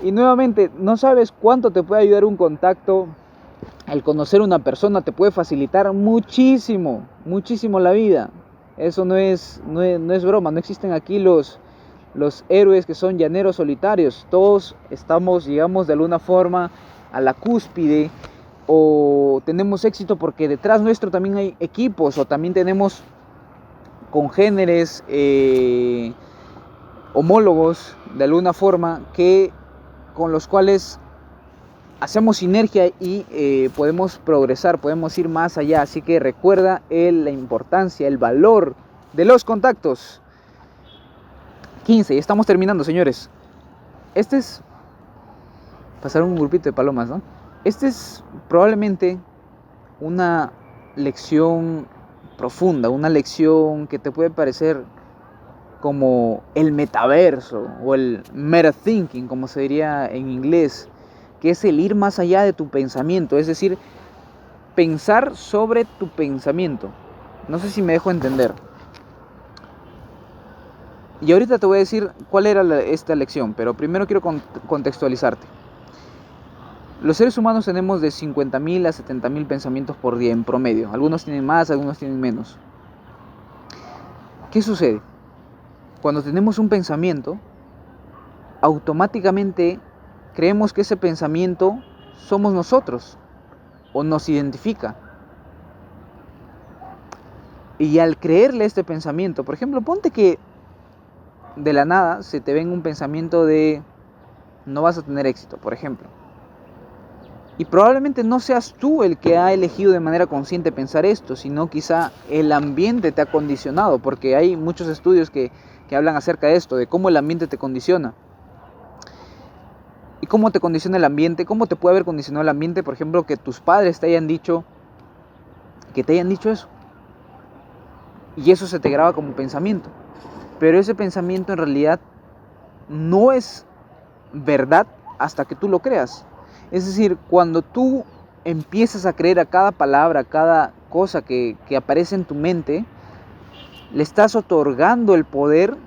Y nuevamente, no sabes cuánto te puede ayudar un contacto. El conocer una persona te puede facilitar muchísimo, muchísimo la vida. Eso no es broma. No existen aquí los héroes que son llaneros solitarios. Todos llegamos de alguna forma a la cúspide, o tenemos éxito porque detrás nuestro también hay equipos, o también tenemos congéneres, homólogos de alguna forma, con los cuales hacemos sinergia y podemos progresar, podemos ir más allá. Así que recuerda la importancia, el valor de los contactos. 15, ya estamos terminando, señores. Pasaron un grupito de palomas, ¿no? Este es probablemente una lección profunda, una lección que te puede parecer como el metaverso o el meta thinking, como se diría en inglés, que es el ir más allá de tu pensamiento, es decir, pensar sobre tu pensamiento. No sé si me dejo entender. Y ahorita te voy a decir cuál era esta lección, pero primero quiero contextualizarte. Los seres humanos tenemos de 50.000 a 70.000 pensamientos por día en promedio. Algunos tienen más, algunos tienen menos. ¿Qué sucede? Cuando tenemos un pensamiento, automáticamente creemos que ese pensamiento somos nosotros o nos identifica. Y al creerle este pensamiento, por ejemplo, ponte que de la nada se te venga un pensamiento de no vas a tener éxito, por ejemplo. Y probablemente no seas tú el que ha elegido de manera consciente pensar esto, sino quizá el ambiente te ha condicionado, porque hay muchos estudios que hablan acerca de esto, de cómo el ambiente te condiciona. ¿Y cómo te condiciona el ambiente? ¿Cómo te puede haber condicionado el ambiente? Por ejemplo, que tus padres te hayan dicho eso. Y eso se te graba como pensamiento. Pero ese pensamiento en realidad no es verdad hasta que tú lo creas. Es decir, cuando tú empiezas a creer a cada palabra, a cada cosa que aparece en tu mente, le estás otorgando el poder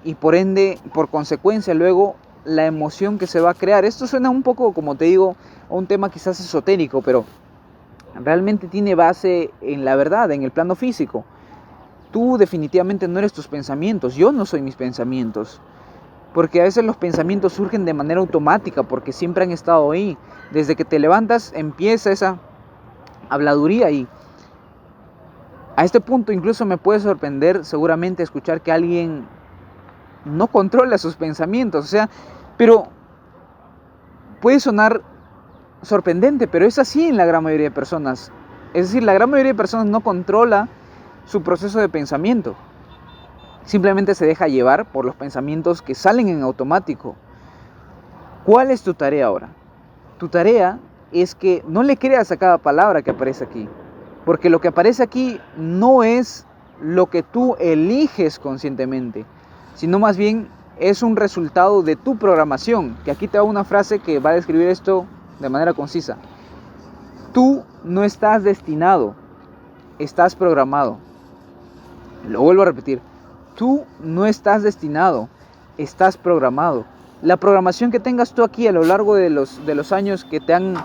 y por ende, por consecuencia, luego la emoción que se va a crear. Esto suena un poco, como te digo, a un tema quizás esotérico, pero realmente tiene base en la verdad, en el plano físico. Tú definitivamente no eres tus pensamientos, yo no soy mis pensamientos. Porque a veces los pensamientos surgen de manera automática, porque siempre han estado ahí. Desde que te levantas empieza esa habladuría ahí. A este punto incluso me puede sorprender seguramente escuchar que alguien no controla sus pensamientos. O sea, pero puede sonar sorprendente, pero es así en la gran mayoría de personas. Es decir, la gran mayoría de personas no controla su proceso de pensamiento. Simplemente se deja llevar por los pensamientos que salen en automático. ¿Cuál es tu tarea ahora? Tu tarea es que no le creas a cada palabra que aparece aquí. Porque lo que aparece aquí no es lo que tú eliges conscientemente, sino más bien es un resultado de tu programación. Que aquí te hago una frase que va a describir esto de manera concisa. Tú no estás destinado, estás programado. Lo vuelvo a repetir. Tú no estás destinado, estás programado. La programación que tengas tú aquí a lo largo de los años que te han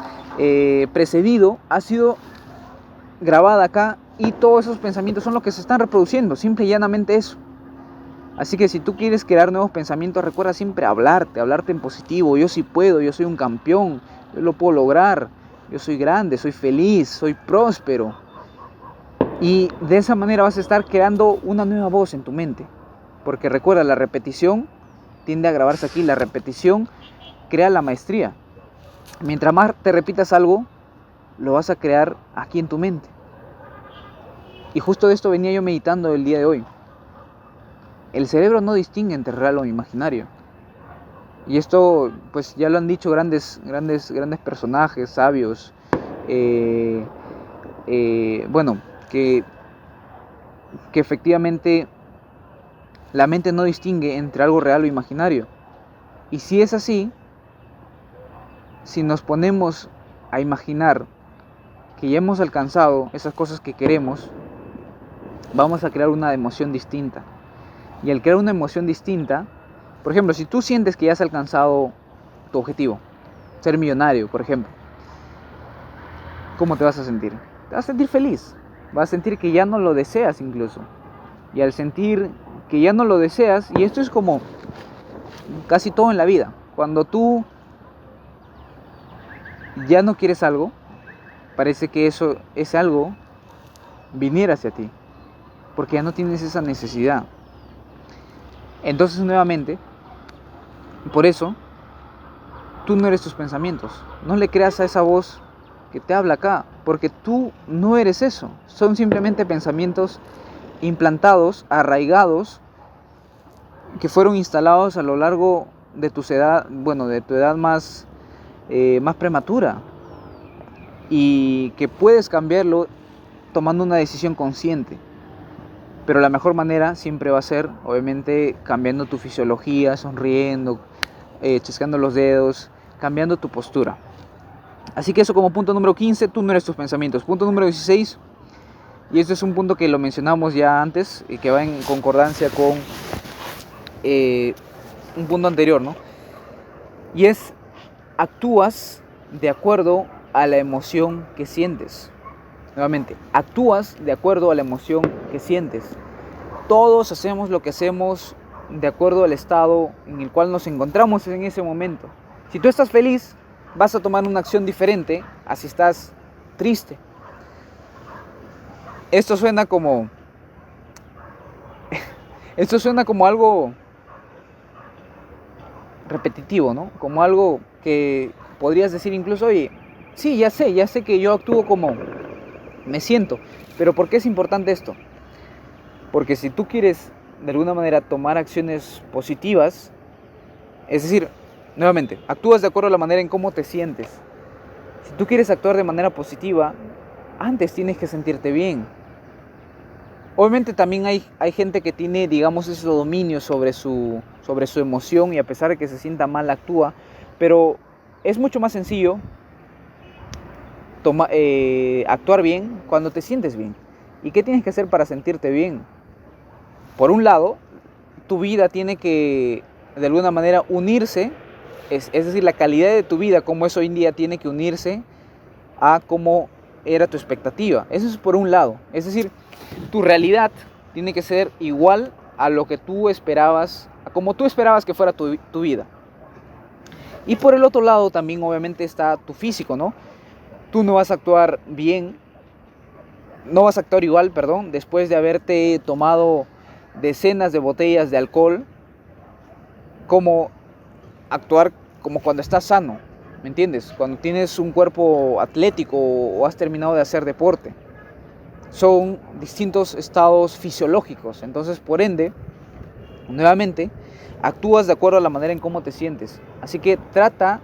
precedido ha sido grabada acá, y todos esos pensamientos son los que se están reproduciendo, simple y llanamente eso. Así que si tú quieres crear nuevos pensamientos, recuerda siempre hablarte en positivo. Yo sí puedo, yo soy un campeón, yo lo puedo lograr, yo soy grande, soy feliz, soy próspero. Y de esa manera vas a estar creando una nueva voz en tu mente. Porque recuerda, la repetición tiende a grabarse aquí. La repetición crea la maestría. Mientras más te repitas algo, lo vas a crear aquí en tu mente. Y justo de esto venía yo meditando el día de hoy. El cerebro no distingue entre real o imaginario. Y esto pues ya lo han dicho grandes personajes, sabios. Bueno, que efectivamente la mente no distingue entre algo real o imaginario. Y si es así, si nos ponemos a imaginar que ya hemos alcanzado esas cosas que queremos, vamos a crear una emoción distinta. Y al crear una emoción distinta, por ejemplo, si tú sientes que ya has alcanzado tu objetivo, ser millonario, por ejemplo, ¿cómo te vas a sentir? Te vas a sentir feliz, vas a sentir que ya no lo deseas incluso. Y al sentir que ya no lo deseas, y esto es como casi todo en la vida, cuando tú ya no quieres algo, parece que eso es algo viniera hacia ti, porque ya no tienes esa necesidad. Entonces nuevamente, por eso, tú no eres tus pensamientos. No le creas a esa voz que te habla acá, porque tú no eres eso. Son simplemente pensamientos implantados, arraigados, que fueron instalados a lo largo de tu edad, de tu edad más prematura, y que puedes cambiarlo tomando una decisión consciente. Pero la mejor manera siempre va a ser, obviamente, cambiando tu fisiología, sonriendo, chasqueando los dedos, cambiando tu postura. Así que eso como punto número 15, tú no eres tus pensamientos. Punto número 16, y este es un punto que lo mencionamos ya antes y que va en concordancia con un punto anterior, ¿no? Y es, actúas de acuerdo a la emoción que sientes. Nuevamente, actúas de acuerdo a la emoción que sientes. Todos hacemos lo que hacemos de acuerdo al estado en el cual nos encontramos en ese momento. Si tú estás feliz, vas a tomar una acción diferente a si estás triste. Esto suena como algo repetitivo, ¿no? Como algo que podrías decir incluso, oye, sí, ya sé que yo actúo como me siento. Pero ¿por qué es importante esto? Porque si tú quieres de alguna manera tomar acciones positivas, es decir, nuevamente, actúas de acuerdo a la manera en cómo te sientes. Si tú quieres actuar de manera positiva, antes tienes que sentirte bien. Obviamente también hay gente que tiene, digamos, ese dominio sobre su emoción, y a pesar de que se sienta mal actúa, pero es mucho más sencillo actuar bien cuando te sientes bien. ¿Y qué tienes que hacer para sentirte bien? Por un lado, tu vida tiene que de alguna manera unirse, es decir, la calidad de tu vida como es hoy en día tiene que unirse a cómo era tu expectativa. Eso es por un lado. Es decir, tu realidad tiene que ser igual a lo que tú esperabas, a como tú esperabas que fuera tu vida. Y por el otro lado también obviamente está tu físico, ¿no? Tú no vas a actuar igual, después de haberte tomado decenas de botellas de alcohol, como actuar como cuando estás sano, ¿me entiendes? Cuando tienes un cuerpo atlético o has terminado de hacer deporte. Son distintos estados fisiológicos. Entonces, por ende, nuevamente, actúas de acuerdo a la manera en cómo te sientes. Así que trata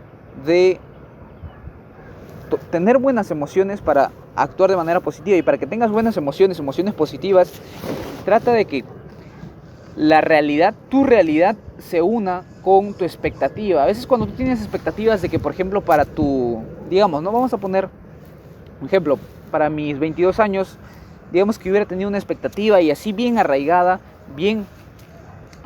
de tener buenas emociones para actuar de manera positiva. Y para que tengas buenas emociones positivas, trata de que tu realidad se una con tu expectativa. A veces cuando tú tienes expectativas de que, por ejemplo, para digamos, no vamos a poner un ejemplo, para mis 22 años, digamos que hubiera tenido una expectativa y así bien arraigada, bien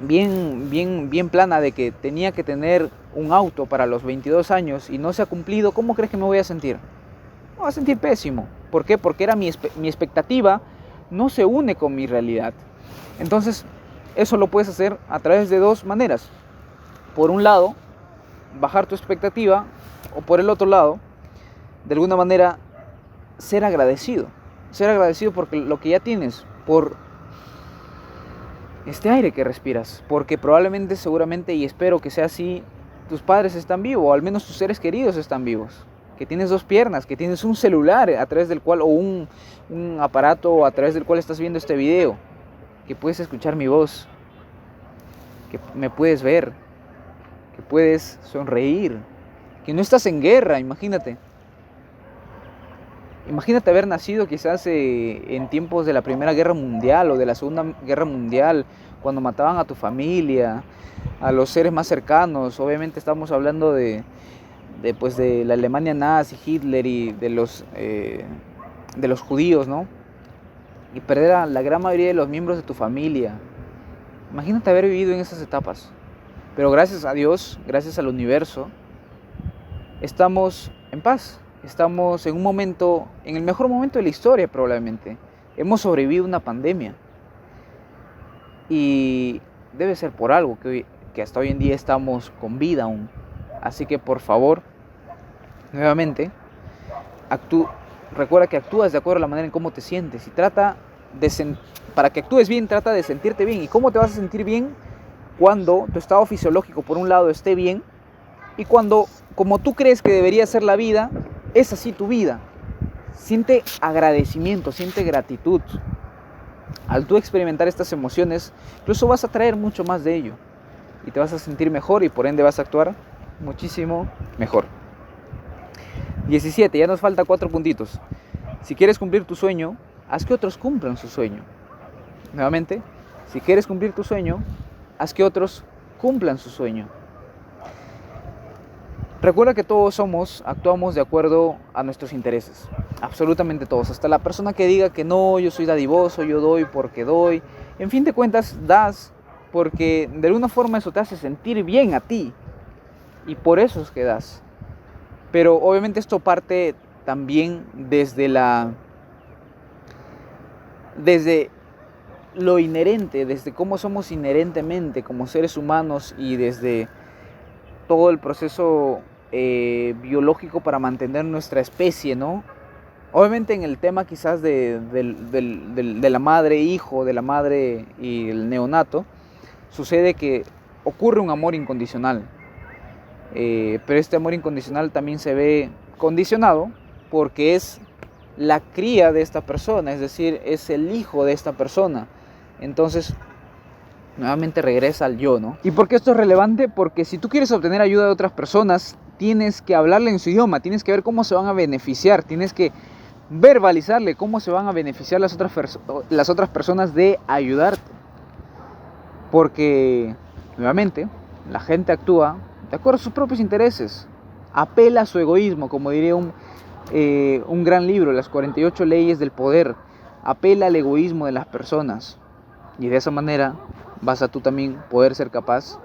bien plana de que tenía que tener un auto para los 22 años y no se ha cumplido, ¿cómo crees que me voy a sentir? Me voy a sentir pésimo. ¿Por qué? Porque era mi expectativa no se une con mi realidad. Entonces, eso lo puedes hacer a través de dos maneras. Por un lado, bajar tu expectativa, o por el otro lado, de alguna manera, ser agradecido. Ser agradecido por lo que ya tienes, por este aire que respiras, porque probablemente, seguramente, y espero que sea así, tus padres están vivos, o al menos tus seres queridos están vivos, que tienes dos piernas, que tienes un celular a través del cual, o un aparato a través del cual estás viendo este video, que puedes escuchar mi voz, que me puedes ver, que puedes sonreír, que no estás en guerra. Imagínate haber nacido quizás en tiempos de la Primera Guerra Mundial o de la Segunda Guerra Mundial, cuando mataban a tu familia, a los seres más cercanos. Obviamente estamos hablando de la Alemania nazi, Hitler y de los judíos, ¿no? Y perder a la gran mayoría de los miembros de tu familia. Imagínate haber vivido en esas etapas. Pero gracias a Dios, gracias al universo, estamos en paz. Estamos en un momento, en el mejor momento de la historia probablemente. Hemos sobrevivido a una pandemia. Y debe ser por algo que hasta hoy en día estamos con vida aún. Así que por favor, nuevamente, recuerda que actúas de acuerdo a la manera en cómo te sientes. Y para que actúes bien, trata de sentirte bien. ¿Y cómo te vas a sentir bien? Cuando tu estado fisiológico, por un lado, esté bien. Y cuando, como tú crees que debería ser la vida, es así tu vida. Siente agradecimiento, siente gratitud. Al tú experimentar estas emociones, incluso vas a traer mucho más de ello. Y te vas a sentir mejor y por ende vas a actuar muchísimo mejor. 17, ya nos falta 4 puntitos. Si quieres cumplir tu sueño, haz que otros cumplan su sueño. Nuevamente, si quieres cumplir tu sueño, haz que otros cumplan su sueño. Recuerda que todos actuamos de acuerdo a nuestros intereses. Absolutamente todos. Hasta la persona que diga que no, yo soy dadivoso, yo doy porque doy. En fin de cuentas, das porque de alguna forma eso te hace sentir bien a ti. Y por eso es que das. Pero obviamente esto parte también desde lo inherente, desde cómo somos inherentemente como seres humanos y desde todo el proceso biológico para mantener nuestra especie, ¿no? Obviamente en el tema quizás de la madre hijo, de la madre y el neonato, sucede que ocurre un amor incondicional. Pero este amor incondicional también se ve condicionado porque es la cría de esta persona, es decir, es el hijo de esta persona. Entonces, nuevamente regresa al yo, ¿no? ¿Y por qué esto es relevante? Porque si tú quieres obtener ayuda de otras personas, tienes que hablarle en su idioma, tienes que ver cómo se van a beneficiar, tienes que verbalizarle cómo se van a beneficiar las otras personas de ayudarte. Porque, nuevamente, la gente actúa de acuerdo a sus propios intereses, apela a su egoísmo, como diría un gran libro, Las 48 leyes del poder, apela al egoísmo de las personas. Y de esa manera vas a tú también poder ser capaz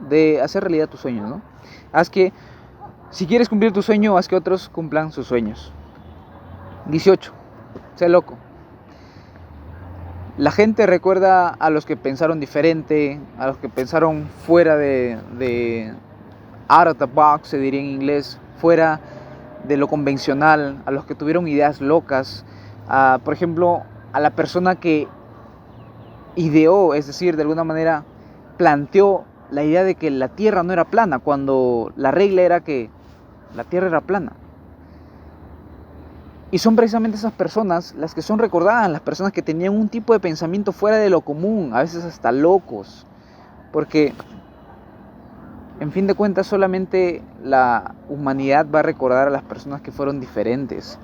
de hacer realidad tus sueños, ¿no? Si quieres cumplir tu sueño, haz que otros cumplan sus sueños. 18. Sé loco. La gente recuerda a los que pensaron diferente, a los que pensaron fuera de out of the box, se diría en inglés, fuera de lo convencional, a los que tuvieron ideas locas, por ejemplo, a la persona que ideó, es decir, de alguna manera planteó la idea de que la Tierra no era plana, cuando la regla era que la Tierra era plana. Y son precisamente esas personas las que son recordadas, las personas que tenían un tipo de pensamiento fuera de lo común, a veces hasta locos, porque en fin de cuentas solamente la humanidad va a recordar a las personas que fueron diferentes.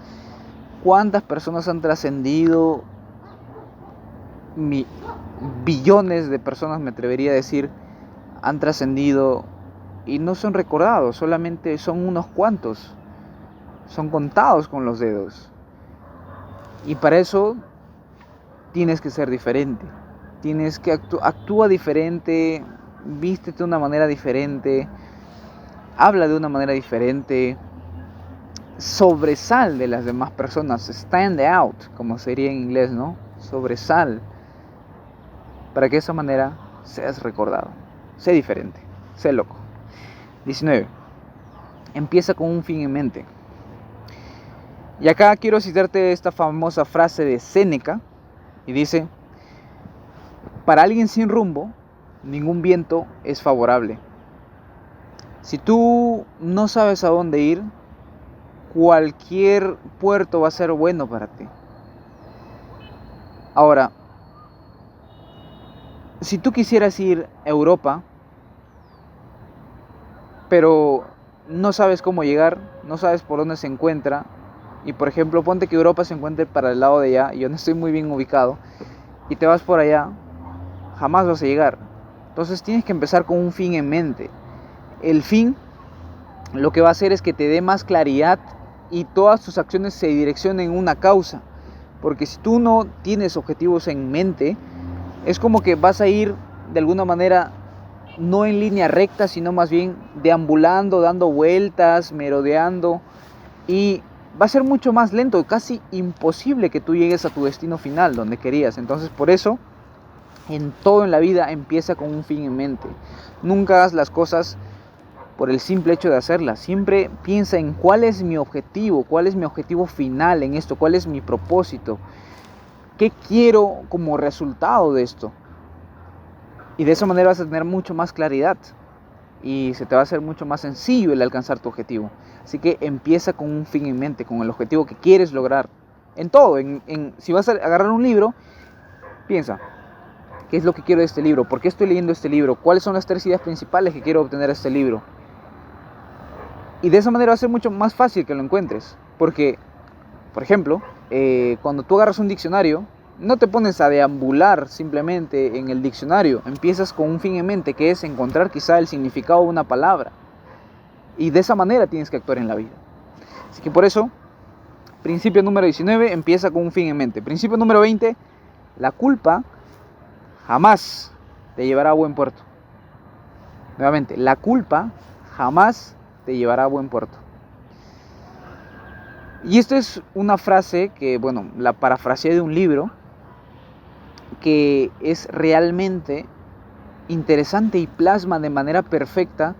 ¿Cuántas personas han trascendido? Billones de personas, me atrevería a decir, han trascendido y no son recordados, solamente son unos cuantos, son contados con los dedos. Y para eso tienes que ser diferente. tienes que actúa diferente, vístete de una manera diferente, habla de una manera diferente, sobresal de las demás personas, stand out, como sería en inglés, ¿no? Sobresal, para que de esa manera seas recordado. Sé diferente, sé loco. 19. Empieza con un fin en mente. Y acá quiero citarte esta famosa frase de Séneca, y dice: para alguien sin rumbo, ningún viento es favorable. Si tú no sabes a dónde ir, cualquier puerto va a ser bueno para ti. Ahora, si tú quisieras ir a Europa, pero no sabes cómo llegar, no sabes por dónde se encuentra, y por ejemplo, ponte que Europa se encuentre para el lado de allá, y yo no estoy muy bien ubicado, y te vas por allá, jamás vas a llegar. Entonces tienes que empezar con un fin en mente. El fin lo que va a hacer es que te dé más claridad y todas tus acciones se direccionen en una causa. Porque si tú no tienes objetivos en mente, es como que vas a ir de alguna manera no en línea recta, sino más bien deambulando, dando vueltas, merodeando, y va a ser mucho más lento, casi imposible que tú llegues a tu destino final donde querías. Entonces por eso, en todo en la vida empieza con un fin en mente. Nunca hagas las cosas por el simple hecho de hacerlas. Siempre piensa en cuál es mi objetivo final en esto, cuál es mi propósito, qué quiero como resultado de esto. Y de esa manera vas a tener mucho más claridad y se te va a hacer mucho más sencillo el alcanzar tu objetivo. Así que empieza con un fin en mente, con el objetivo que quieres lograr. En todo, si vas a agarrar un libro, piensa: ¿qué es lo que quiero de este libro? ¿Por qué estoy leyendo este libro? ¿Cuáles son las 3 ideas principales que quiero obtener de este libro? Y de esa manera va a ser mucho más fácil que lo encuentres. Porque, por ejemplo, cuando tú agarras un diccionario, no te pones a deambular simplemente en el diccionario. Empiezas con un fin en mente, que es encontrar quizá el significado de una palabra. Y de esa manera tienes que actuar en la vida. Así que por eso, principio número 19, empieza con un fin en mente. Principio número 20, la culpa jamás te llevará a buen puerto. Nuevamente, la culpa jamás te llevará a buen puerto. Y esto es una frase que, bueno, la parafraseé de un libro que es realmente interesante y plasma de manera perfecta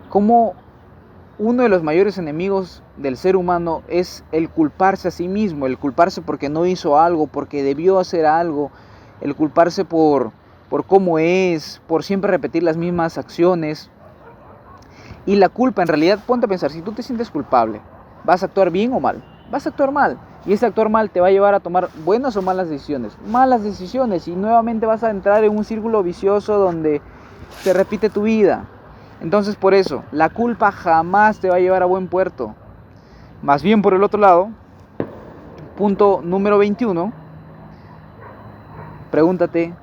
cómo uno de los mayores enemigos del ser humano es el culparse a sí mismo, el culparse porque no hizo algo, porque debió hacer algo, el culparse por cómo es, por siempre repetir las mismas acciones. Y la culpa, en realidad, ponte a pensar, si tú te sientes culpable, ¿vas a actuar bien o mal? Vas a actuar mal. Y ese actuar mal te va a llevar a tomar buenas o malas decisiones. Malas decisiones, y nuevamente vas a entrar en un círculo vicioso donde se repite tu vida. Entonces por eso, la culpa jamás te va a llevar a buen puerto. Más bien por el otro lado, punto número 21, pregúntate: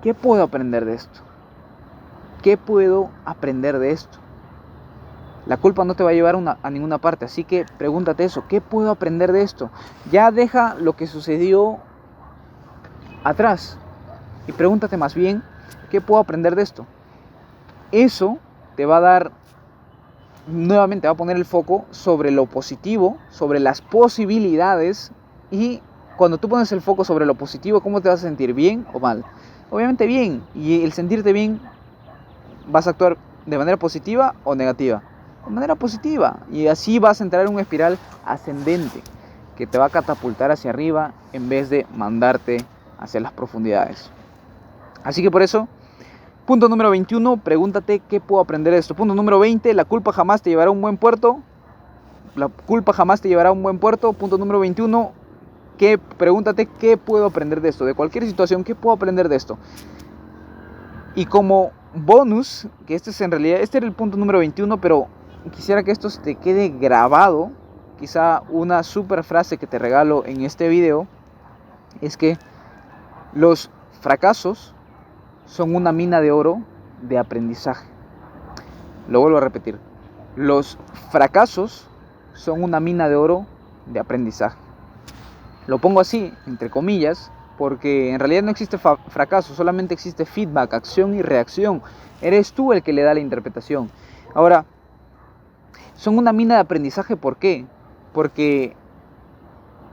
¿qué puedo aprender de esto? ¿Qué puedo aprender de esto? La culpa no te va a llevar a ninguna parte, así que pregúntate eso: ¿qué puedo aprender de esto? Ya deja lo que sucedió atrás y pregúntate más bien: ¿qué puedo aprender de esto? Eso te va a dar, nuevamente va a poner el foco sobre lo positivo, sobre las posibilidades. Y cuando tú pones el foco sobre lo positivo, ¿cómo te vas a sentir? ¿Bien o mal? Obviamente bien. Y el sentirte bien, vas a actuar de manera positiva o negativa. De manera positiva, y así vas a entrar en una espiral ascendente que te va a catapultar hacia arriba en vez de mandarte hacia las profundidades. Así que por eso, punto número 21, pregúntate: ¿qué puedo aprender de esto? Punto número 20, la culpa jamás te llevará a un buen puerto. La culpa jamás te llevará a un buen puerto. Punto número 21, pregúntate: ¿qué puedo aprender de esto? De cualquier situación, ¿qué puedo aprender de esto? Y como bonus, que este era el punto número 21, pero quisiera que esto se te quede grabado, quizá una super frase que te regalo en este video, es que los fracasos son una mina de oro de aprendizaje. Lo vuelvo a repetir: los fracasos son una mina de oro de aprendizaje. Lo pongo así, entre comillas, porque en realidad no existe fracaso, solamente existe feedback, acción y reacción. Eres tú el que le da la interpretación. Ahora, son una mina de aprendizaje, ¿por qué? Porque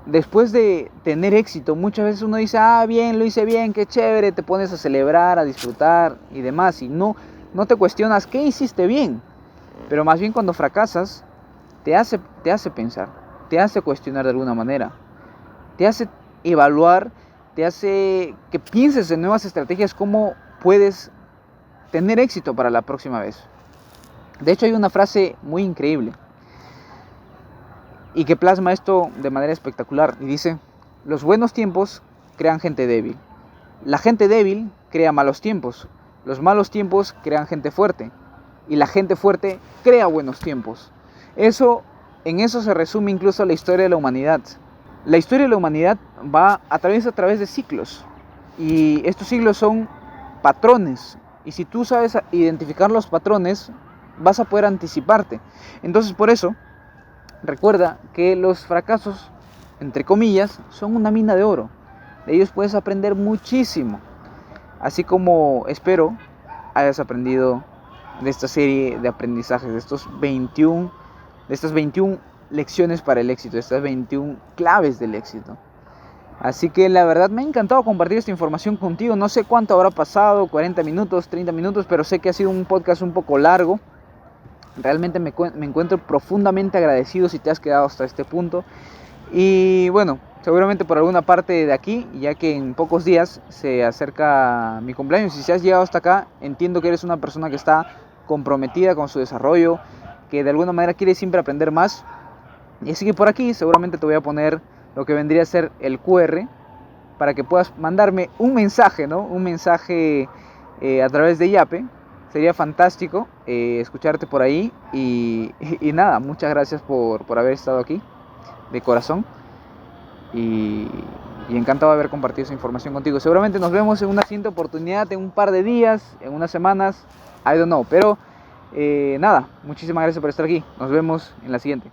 después de tener éxito, muchas veces uno dice, bien, lo hice bien, qué chévere, te pones a celebrar, a disfrutar y demás, y no te cuestionas qué hiciste bien, pero más bien cuando fracasas, te hace pensar, te hace cuestionar de alguna manera, te hace evaluar, te hace que pienses en nuevas estrategias, cómo puedes tener éxito para la próxima vez. De hecho, hay una frase muy increíble y que plasma esto de manera espectacular, y dice: los buenos tiempos crean gente débil, la gente débil crea malos tiempos, los malos tiempos crean gente fuerte, y la gente fuerte crea buenos tiempos. En eso se resume incluso la historia de la humanidad. La historia de la humanidad va a través de ciclos, y estos ciclos son patrones, y si tú sabes identificar los patrones, vas a poder anticiparte. Entonces, por eso, recuerda que los fracasos, entre comillas, son una mina de oro. De ellos puedes aprender muchísimo. Así como espero hayas aprendido de esta serie de aprendizajes, de estas 21 lecciones para el éxito, de estas 21 claves del éxito. Así que la verdad me ha encantado compartir esta información contigo. No sé cuánto habrá pasado, 40 minutos, 30 minutos, pero sé que ha sido un podcast un poco largo. Realmente me encuentro profundamente agradecido si te has quedado hasta este punto. Y bueno, seguramente por alguna parte de aquí, ya que en pocos días se acerca mi cumpleaños, y si has llegado hasta acá, entiendo que eres una persona que está comprometida con su desarrollo, que de alguna manera quiere siempre aprender más. Y así que por aquí seguramente te voy a poner lo que vendría a ser el QR para que puedas mandarme un mensaje, ¿no? Un mensaje a través de Yape. Sería fantástico escucharte por ahí. Y nada, muchas gracias por haber estado aquí, de corazón. Y encantado de haber compartido esa información contigo. Seguramente nos vemos en una siguiente oportunidad, en un par de días, en unas semanas, I don't know. Pero nada, muchísimas gracias por estar aquí. Nos vemos en la siguiente.